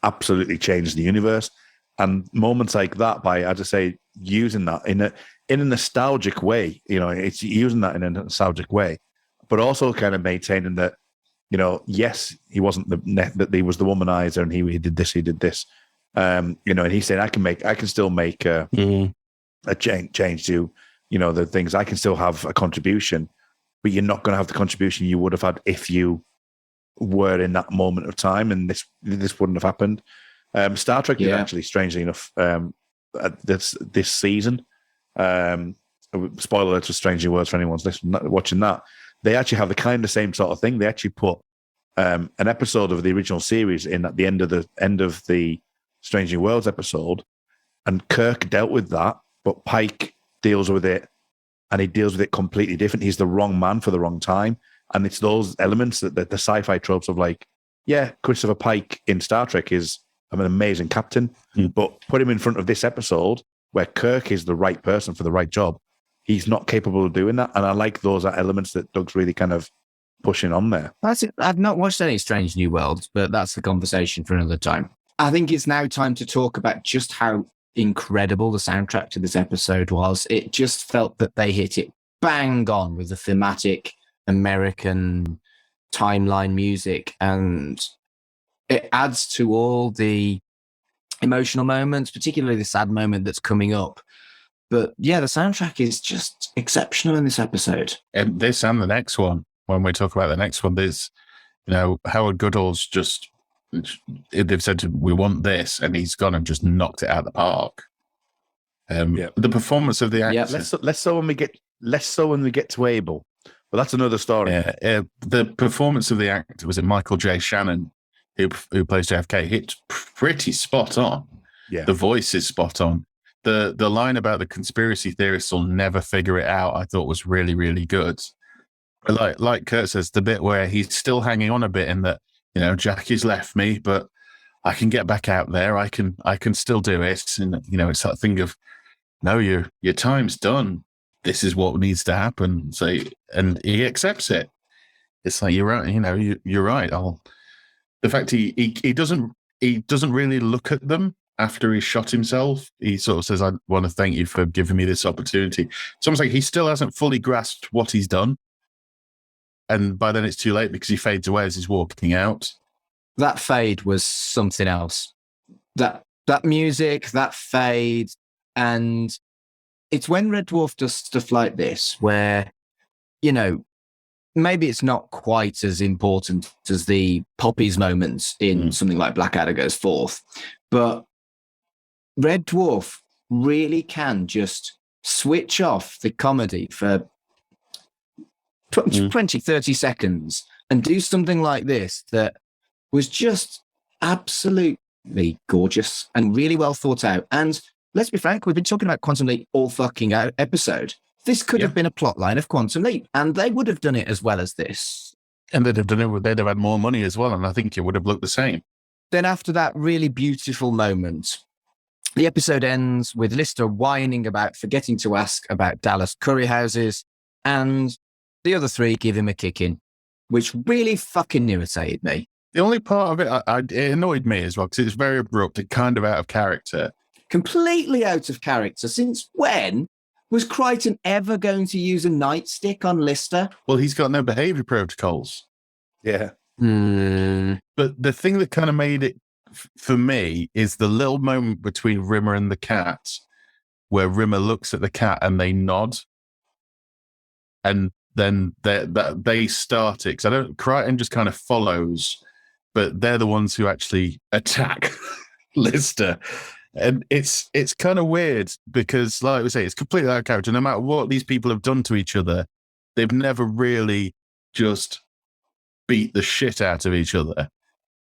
Speaker 7: absolutely change the universe. And moments like that, by, as I say, using that in a nostalgic way, you know, it's using that in a nostalgic way, but also kind of maintaining that, you know, yes, he wasn't that he was the womanizer and he did this, you know, and he said, I can still make a change to, you know, the things. I can still have a contribution, but you're not going to have the contribution you would have had if you were in that moment of time, and this wouldn't have happened. Star Trek did actually, strangely enough, this season. Spoiler alert for Stranger Worlds for anyone's watching that. They actually have the kind of same sort of thing. They actually put an episode of the original series in at the end of the Stranger Worlds episode, and Kirk dealt with that, but Pike deals with it, and he deals with it completely different. He's the wrong man for the wrong time, and it's those elements that the sci-fi tropes of like, yeah, Christopher Pike in Star Trek is an amazing captain, but put him in front of this episode where Kirk is the right person for the right job. He's not capable of doing that. And I like those elements that Doug's really kind of pushing on there.
Speaker 4: That's it. I've not watched any Strange New Worlds, but that's the conversation for another time. I think it's now time to talk about just how incredible the soundtrack to this episode was. It just felt that they hit it bang on with the thematic American timeline music, and it adds to all the emotional moments, particularly the sad moment that's coming up. But yeah, the soundtrack is just exceptional in this episode.
Speaker 6: And this and the next one, when we talk about the next one, there's, you know, Howard Goodall's just, they've said, we want this, and he's gone and just knocked it out of the park. The performance of the actors.
Speaker 7: Less so when we get to Abel. But that's another story.
Speaker 6: The performance of the actor, was it Michael J. Shannon, who plays JFK? It's pretty spot on.
Speaker 7: Yeah.
Speaker 6: The voice is spot on. The line about the conspiracy theorists will never figure it out, I thought was really, really good. Like Kurt says, the bit where he's still hanging on a bit in that, you know, Jackie's left me, but I can get back out there. I can still do it. And, you know, it's that thing of, no, your time's done. This is what needs to happen. So, and he accepts it. It's like, you're right. You know, you're right. The fact he doesn't really look at them after he shot himself. He sort of says, I want to thank you for giving me this opportunity. It's almost like he still hasn't fully grasped what he's done. And by then it's too late because he fades away as he's walking out.
Speaker 4: That fade was something else. That music, that fade, and it's when Red Dwarf does stuff like this where, you know, maybe it's not quite as important as the Poppies moments in something like Blackadder Goes Forth, but Red Dwarf really can just switch off the comedy for 20, 30 seconds and do something like this that was just absolutely gorgeous and really well thought out. And let's be frank, we've been talking about Quantum Leap all fucking episode. This could have been a plot line of Quantum Leap, and they would have done it as well as this.
Speaker 6: And they'd have done it, they'd have had more money as well, and I think it would have looked the same.
Speaker 4: Then after that really beautiful moment, the episode ends with Lister whining about forgetting to ask about Dallas curry houses, and the other three give him a kicking, which really fucking irritated me.
Speaker 6: The only part of it, it annoyed me as well, because it's very abrupt and kind of out of character.
Speaker 4: Completely out of character. Since when was Crichton ever going to use a nightstick on Lister?
Speaker 6: Well, he's got no behaviour protocols.
Speaker 7: Yeah.
Speaker 6: But the thing that kind of made it for me is the little moment between Rimmer and the cat where Rimmer looks at the cat and they nod. And then they start it. Because Crichton just kind of follows, but they're the ones who actually attack Lister. And it's kind of weird because, like we say, it's completely out of character. No matter what these people have done to each other, they've never really just beat the shit out of each other.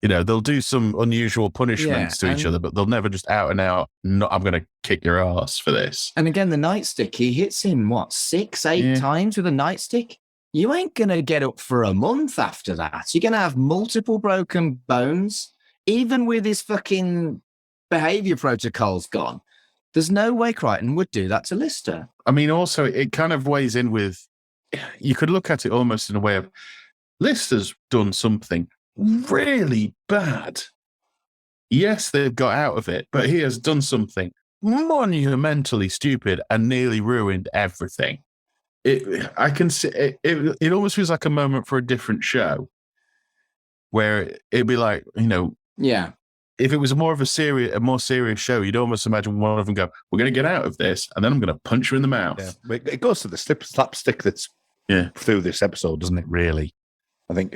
Speaker 6: You know, they'll do some unusual punishments to each other, but they'll never just out and out, no, I'm going to kick your ass for this.
Speaker 4: And again, the nightstick, he hits him, 6, 8 times with a nightstick? You ain't going to get up for a month after that. You're going to have multiple broken bones, even with his fucking behavior protocols gone. There's no way Crichton would do that to Lister.
Speaker 6: I mean, also, it kind of weighs in with, you could look at it almost in a way of, Lister's done something really bad. Yes, they've got out of it, but he has done something monumentally stupid and nearly ruined everything. I can see it almost feels like a moment for a different show where it'd be like, you know, if it was more of a more serious show, you'd almost imagine one of them go, we're going to get out of this, and then I'm going to punch you in the mouth.
Speaker 7: Yeah. It goes to the slapstick that's through this episode, doesn't it, really? I think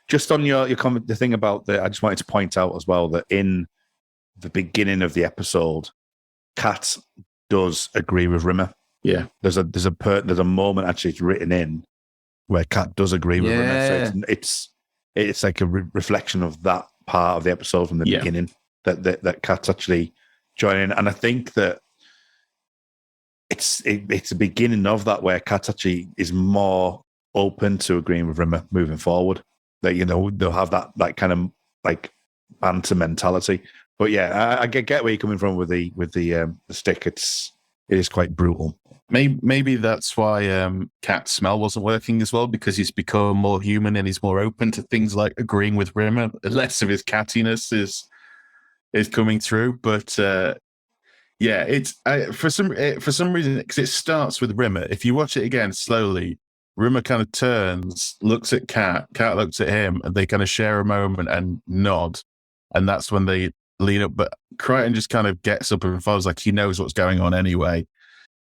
Speaker 7: just on your comment, the thing about I just wanted to point out as well that in the beginning of the episode, Kat does agree with Rimmer.
Speaker 6: Yeah,
Speaker 7: there's a moment actually it's written in where Kat does agree with Rimmer. So it's like a reflection of that part of the episode from the beginning that Kat's actually joining, and I think that it's the beginning of that where Kat actually is more open to agreeing with Rimmer moving forward. That, you know, they'll have that kind of like banter mentality. But yeah, I get where you're coming from with the stick. It is quite brutal.
Speaker 6: Maybe that's why Kat's smell wasn't working as well, because he's become more human and he's more open to things like agreeing with Rimmer. Less of his cattiness is coming through. But it's for some reason, because it starts with Rimmer. If you watch it again slowly, Rimmer kind of turns, looks at Kat looks at him, and they kind of share a moment and nod. And that's when they lean up. But Crichton just kind of gets up and follows like he knows what's going on anyway.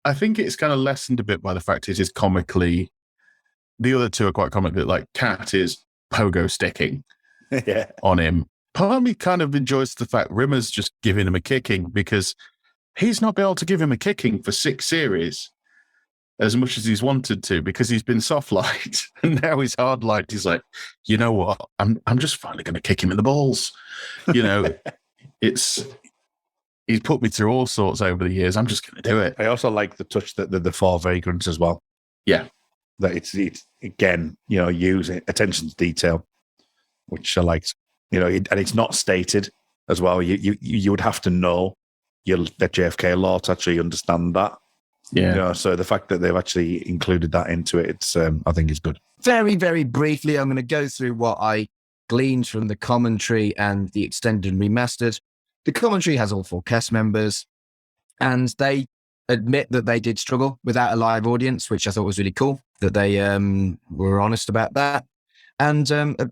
Speaker 6: I think it's kind of lessened a bit by the fact it is comically, the other two are quite comically, like Kat is pogo sticking on him. Part of me kind of enjoys the fact Rimmer's just giving him a kicking, because he's not been able to give him a kicking for 6 series as much as he's wanted to, because he's been soft-light and now he's hard-light. He's like, you know what? I'm just finally going to kick him in the balls. You know, he's put me through all sorts over the years. I'm just going to do it.
Speaker 7: I also like the touch that the 4 vagrants as well.
Speaker 6: Yeah.
Speaker 7: That it's again, you know, using attention to detail, which I liked, you know, and it's not stated as well. You would have to know that JFK law to actually understand that.
Speaker 6: Yeah.
Speaker 7: You know, so the fact that they've actually included that into it, it's I think is good.
Speaker 4: Very, very briefly, I'm going to go through what I gleaned from the commentary and the extended and remastered. The commentary has all 4 cast members, and they admit that they did struggle without a live audience, which I thought was really cool, that they were honest about that. And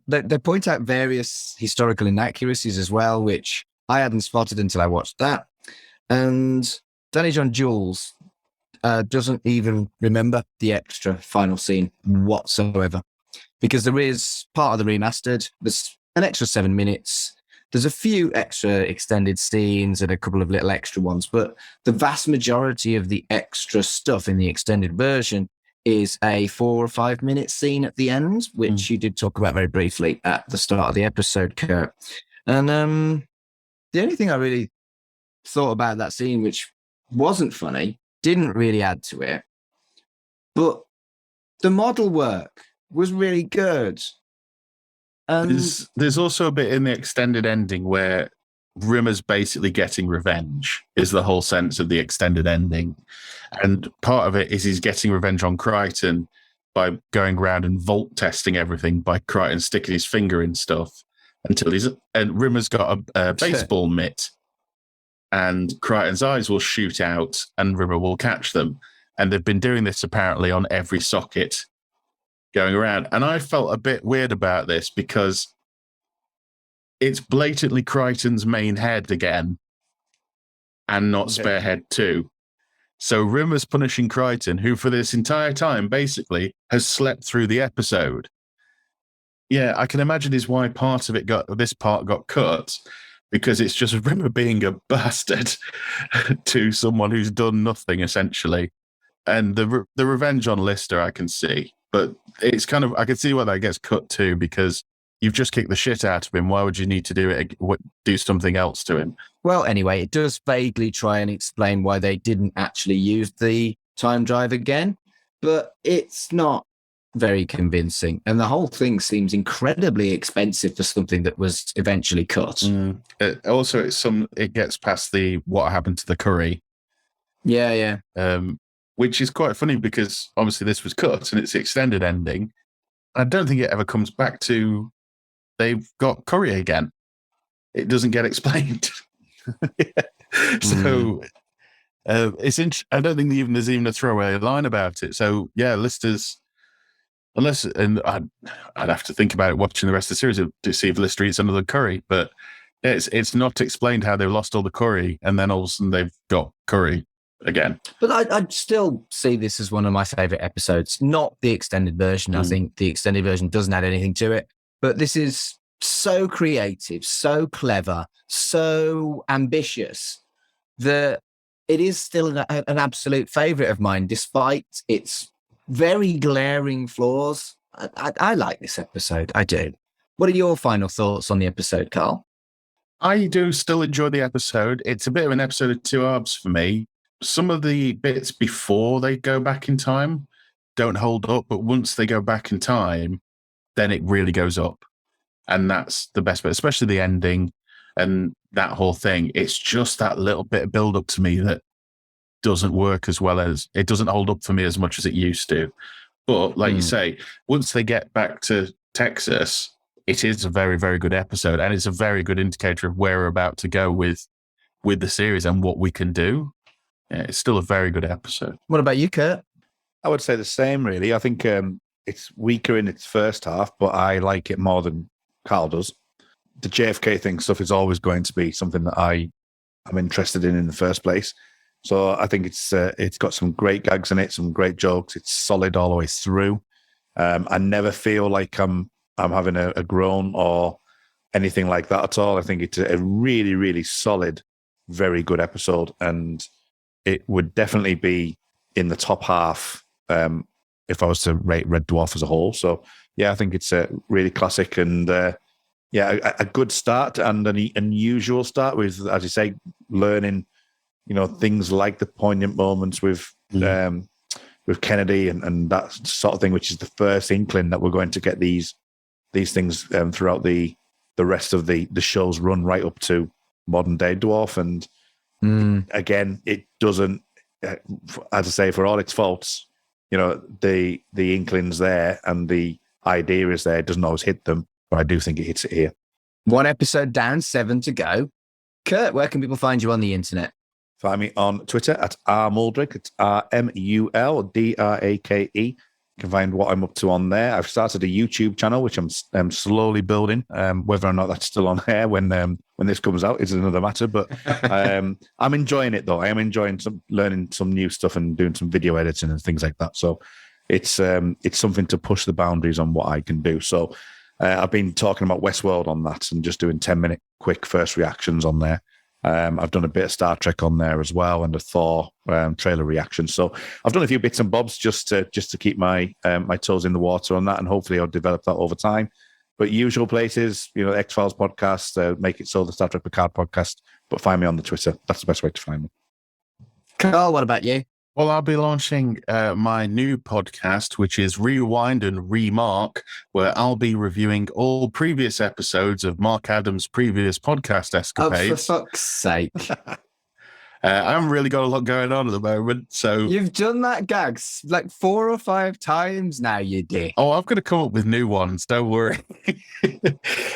Speaker 4: they point out various historical inaccuracies as well, which I hadn't spotted until I watched that. And Danny John Jules doesn't even remember the extra final scene whatsoever, because there is part of the remastered. There's an extra 7 minutes. There's a few extra extended scenes and a couple of little extra ones, but the vast majority of the extra stuff in the extended version is a 4 or 5 minute scene at the end, which you did talk about very briefly at the start of the episode, Kurt. And the only thing I really thought about that scene, which wasn't funny, didn't really add to it, but the model work was really good.
Speaker 6: There's also a bit in the extended ending where Rimmer's basically getting revenge, is the whole sense of the extended ending. And part of it is he's getting revenge on Crichton by going around and vault testing everything, by Crichton sticking his finger in stuff and Rimmer's got a baseball mitt, and Crichton's eyes will shoot out and Rimmer will catch them. And they've been doing this apparently on every socket going around. And I felt a bit weird about this because it's blatantly Crichton's main head again and not Sparehead 2. So Rimmer's punishing Crichton, who for this entire time basically has slept through the episode. Yeah, I can imagine is why this part got cut, because it's just Rimmer being a bastard to someone who's done nothing, essentially. And the revenge on Lister I can see, but it's kind of, I can see why that gets cut too, because you've just kicked the shit out of him. Why would you need to do something else to him?
Speaker 4: Well, anyway, it does vaguely try and explain why they didn't actually use the time drive again, but it's not very convincing. And the whole thing seems incredibly expensive for something that was eventually cut.
Speaker 6: Also, it gets past the what happened to the curry.
Speaker 4: Yeah.
Speaker 6: Which is quite funny because obviously this was cut and it's the extended ending. I don't think it ever comes back to they've got curry again. It doesn't get explained. So it's I don't think there's even a throwaway line about it. So yeah, Lister's, and I'd have to think about it watching the rest of the series to see if Lister eats another curry. But it's not explained how they lost all the curry and then all of a sudden they've got curry again.
Speaker 4: But I'd still see this as one of my favourite episodes, not the extended version. I think the extended version doesn't add anything to it. But this is so creative, so clever, so ambitious that it is still an absolute favourite of mine, despite its very glaring flaws. I like this episode. I do. What are your final thoughts on the episode, Carl?
Speaker 6: I do still enjoy the episode. It's a bit of an episode of two halves for me. Some of the bits before they go back in time don't hold up, but once they go back in time, then it really goes up. And that's the best bit, especially the ending and that whole thing. It's just that little bit of build up to me that doesn't work as well as it doesn't hold up for me as much as it used to. But like you say, once they get back to Texas, it is a very, very good episode. And it's a very good indicator of where we're about to go with the series and what we can do. Yeah, it's still a very good episode.
Speaker 4: What about you, Kurt?
Speaker 7: I would say the same, really. I think it's weaker in its first half, but I like it more than Carl does. The JFK thing stuff is always going to be something that I'm interested in the first place. So I think it's got some great gags in it, some great jokes. It's solid all the way through. I never feel like I'm having a groan or anything like that at all. I think it's a really, really solid, very good episode, and it would definitely be in the top half if I was to rate Red Dwarf as a whole. So yeah, I think it's a really classic and a good start and an unusual start with, as you say, learning, things like the poignant moments with Kennedy and that sort of thing, which is the first inkling that we're going to get these things throughout the rest of the show's run right up to modern day Dwarf. And again, it doesn't, as I say, for all its faults, the inkling's there and the idea is there. It doesn't always hit them, but I do think it hits it here. One episode down, 7 to go. Kurt, where can people find you on the internet? Find me on Twitter at rmuldrick. It's RMULDRAKE. You can find what I'm up to on there. I've started a YouTube channel, which I'm slowly building. Whether or not that's still on air when this comes out is another matter. But I'm enjoying it, though. I am enjoying learning some new stuff and doing some video editing and things like that. So it's something to push the boundaries on what I can do. So I've been talking about Westworld on that and just doing 10-minute quick first reactions on there. I've done a bit of Star Trek on there as well, and a Thor trailer reaction. So I've done a few bits and bobs just to keep my toes in the water on that, and hopefully I'll develop that over time. But usual places, X-Files podcast, Make It So, the Star Trek Picard podcast. But find me on the Twitter. That's the best way to find me.
Speaker 4: Carl, what about you?
Speaker 6: Well, I'll be launching my new podcast, which is Rewind and Remark, where I'll be reviewing all previous episodes of Mark Adams' previous podcast escapades.
Speaker 4: Oh, for fuck's sake.
Speaker 6: I haven't really got a lot going on at the moment, so...
Speaker 4: You've done that gags like 4 or 5 times now, you did.
Speaker 6: Oh, I've got to come up with new ones, don't worry.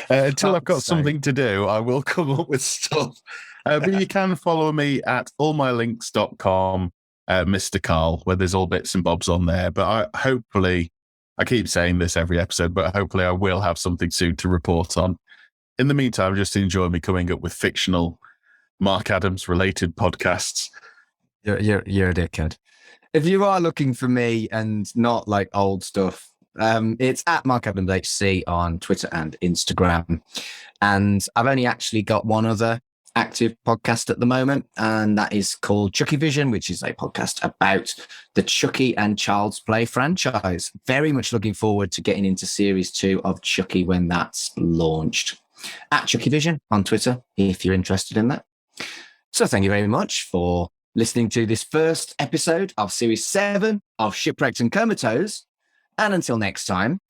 Speaker 6: Until I've got something to do, I will come up with stuff. But you can follow me at allmylinks.com. Mr. Carl, where there's all bits and bobs on there. But I keep saying this every episode, but hopefully I will have something soon to report on. In the meantime, just enjoy me coming up with fictional Mark Adams related podcasts.
Speaker 4: You're a dickhead. If you are looking for me and not like old stuff, it's at Mark Adams HC on Twitter and Instagram. And I've only actually got one other active podcast at the moment, and that is called Chucky Vision, which is a podcast about the Chucky and Child's Play franchise. Very much looking forward to getting into series 2 of Chucky when that's launched. At Chucky Vision on Twitter, if you're interested in that. So thank you very much for listening to this first episode of series 7 of Shipwrecked and Comatose. And until next time,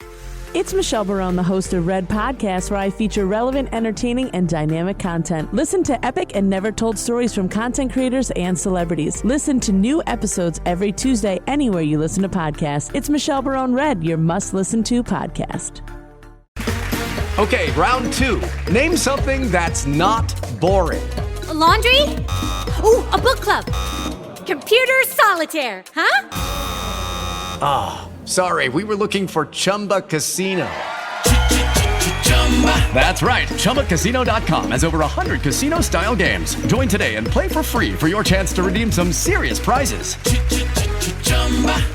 Speaker 8: It's Michelle Barone, the host of Red Podcast, where I feature relevant, entertaining, and dynamic content. Listen to epic and never told stories from content creators and celebrities. Listen to new episodes every Tuesday anywhere you listen to podcasts. It's Michelle Barone Red, your must-listen-to podcast.
Speaker 1: Okay, round 2. Name something that's not boring.
Speaker 9: A laundry? Ooh, a book club. Computer solitaire, huh?
Speaker 1: Sorry, we were looking for Chumba Casino. That's right. ChumbaCasino.com has over 100 casino-style games. Join today and play for free for your chance to redeem some serious prizes.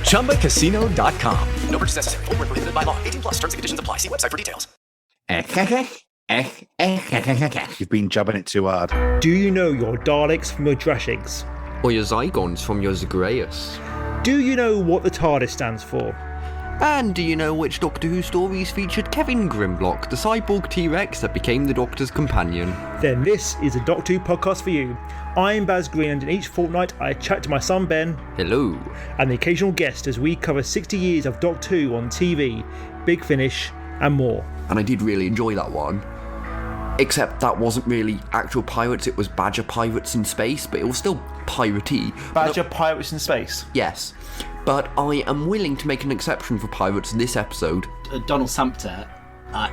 Speaker 1: ChumbaCasino.com. No purchase necessary. Void where prohibited by law. 18+ terms and conditions apply. See website for details.
Speaker 7: You've been jabbing it too hard.
Speaker 10: Do you know your Daleks from your Drashings?
Speaker 11: Or your Zygons from your Zagreus?
Speaker 10: Do you know what the TARDIS stands for?
Speaker 11: And do you know which Doctor Who stories featured Kevin Grimlock, the cyborg T-Rex that became the Doctor's companion?
Speaker 10: Then this is a Doctor Who podcast for you. I'm Baz Greenland, and each fortnight I chat to my son Ben.
Speaker 11: Hello.
Speaker 10: And the occasional guest as we cover 60 years of Doctor Who on TV, Big Finish, and more.
Speaker 11: And I did really enjoy that one. Except that wasn't really actual pirates, it was Badger pirates in space, but it was still piratey.
Speaker 10: Badger Pirates in Space?
Speaker 11: Yes. But I am willing to make an exception for pirates this episode.
Speaker 12: Donald Sumpter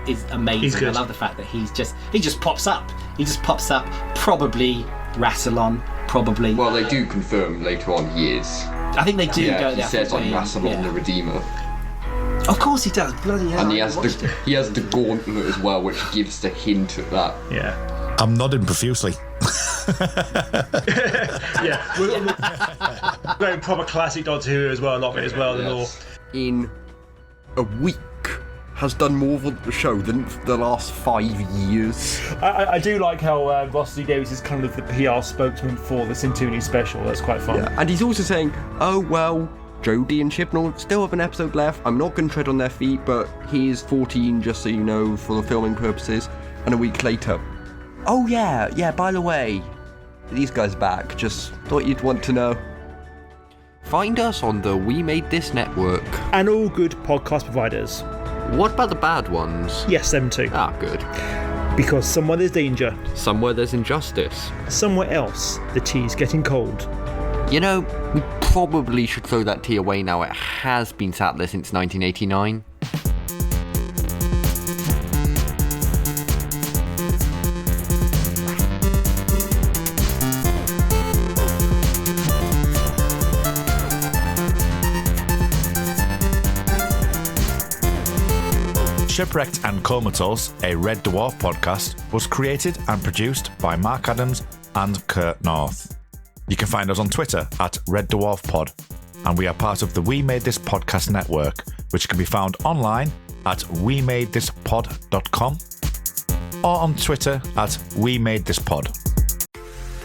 Speaker 12: is amazing.
Speaker 10: He's good.
Speaker 12: I love the fact that he just pops up. He just pops up. Probably Rassilon. Probably.
Speaker 11: Well, they do confirm later on he is.
Speaker 12: I think they do go
Speaker 11: he
Speaker 12: there.
Speaker 11: says I'm Rassilon the Redeemer.
Speaker 12: Of course he does. Bloody hell.
Speaker 11: And he has the gauntlet as well, which gives the hint of that.
Speaker 10: Yeah.
Speaker 13: I'm nodding profusely.
Speaker 10: Yeah. We're going proper classic Doctor Who as well, a lot of it as well.
Speaker 11: Yes. In a week has done more for the show than the last 5 years.
Speaker 10: I do like how Ross D. Davies is kind of the PR spokesman for the Centennial special. That's quite fun.
Speaker 11: Yeah. And he's also saying, oh, well, Jodie and Chibnall still have an episode left. I'm not going to tread on their feet, but he is 14, just so you know, for the filming purposes. And a week later, oh yeah, by the way, these guys are back. Just thought you'd want to know. Find us on the We Made This network.
Speaker 10: And all good podcast providers.
Speaker 11: What about the bad ones?
Speaker 10: Yes, them too.
Speaker 11: Ah, good.
Speaker 10: Because somewhere there's danger.
Speaker 11: Somewhere there's injustice.
Speaker 10: Somewhere else, the tea's getting cold.
Speaker 11: You know, we probably should throw that tea away now. It has been sat there since 1989.
Speaker 13: Shipwrecked and Comatose, a Red Dwarf podcast, was created and produced by Mark Adams and Kurt North. You can find us on Twitter at Red Dwarf Pod, and we are part of the We Made This Podcast network, which can be found online at wemadethispod.com or on Twitter at We Made This Pod.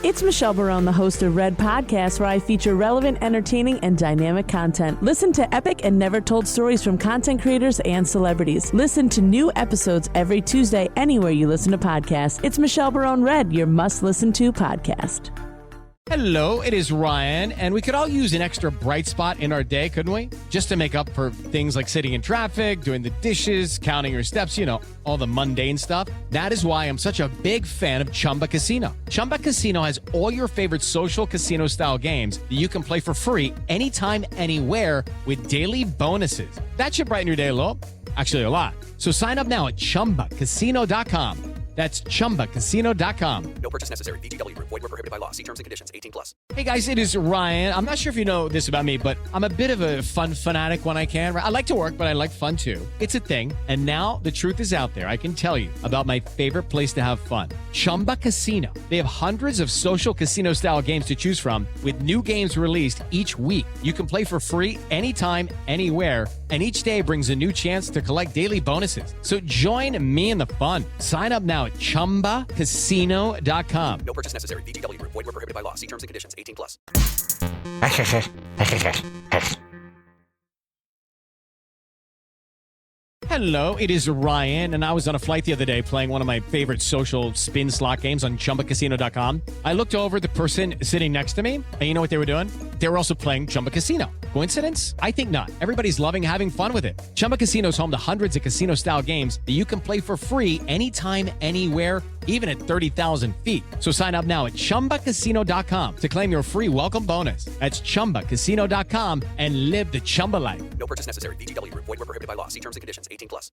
Speaker 8: It's Michelle Barone, the host of Red Podcast, where I feature relevant, entertaining, and dynamic content. Listen to epic and never told stories from content creators and celebrities. Listen to new episodes every Tuesday anywhere you listen to podcasts. It's Michelle Barone Red, your must-listen-to podcast.
Speaker 14: Hello, it is Ryan, and we could all use an extra bright spot in our day, couldn't we? Just to make up for things like sitting in traffic, doing the dishes, counting your steps, all the mundane stuff. That is why I'm such a big fan of Chumba Casino. Chumba Casino has all your favorite social casino-style games that you can play for free anytime, anywhere with daily bonuses. That should brighten your day a little. Actually, a lot. So sign up now at ChumbaCasino.com. That's ChumbaCasino.com.
Speaker 2: No purchase necessary. VGW Group. Void where prohibited by law. See terms and conditions. 18+.
Speaker 14: Hey guys, it is Ryan. I'm not sure if you know this about me, but I'm a bit of a fun fanatic when I can. I like to work, but I like fun too. It's a thing. And now the truth is out there. I can tell you about my favorite place to have fun. Chumba Casino. They have hundreds of social casino style games to choose from with new games released each week. You can play for free anytime, anywhere. And each day brings a new chance to collect daily bonuses. So join me in the fun. Sign up now at ChumbaCasino.com.
Speaker 2: No purchase necessary. VGW Group. Void where prohibited by law. See terms and conditions. 18+.
Speaker 14: Hello, it is Ryan, and I was on a flight the other day playing one of my favorite social spin slot games on ChumbaCasino.com. I looked over at the person sitting next to me, and you know what they were doing? They were also playing Chumba Casino. Coincidence? I think not. Everybody's loving having fun with it. Chumba Casino is home to hundreds of casino-style games that you can play for free anytime, anywhere, even at 30,000 feet. So sign up now at ChumbaCasino.com to claim your free welcome bonus. That's ChumbaCasino.com and live the Chumba life.
Speaker 2: No purchase necessary. VGW Group. Void where prohibited by law. See terms and conditions. 18+.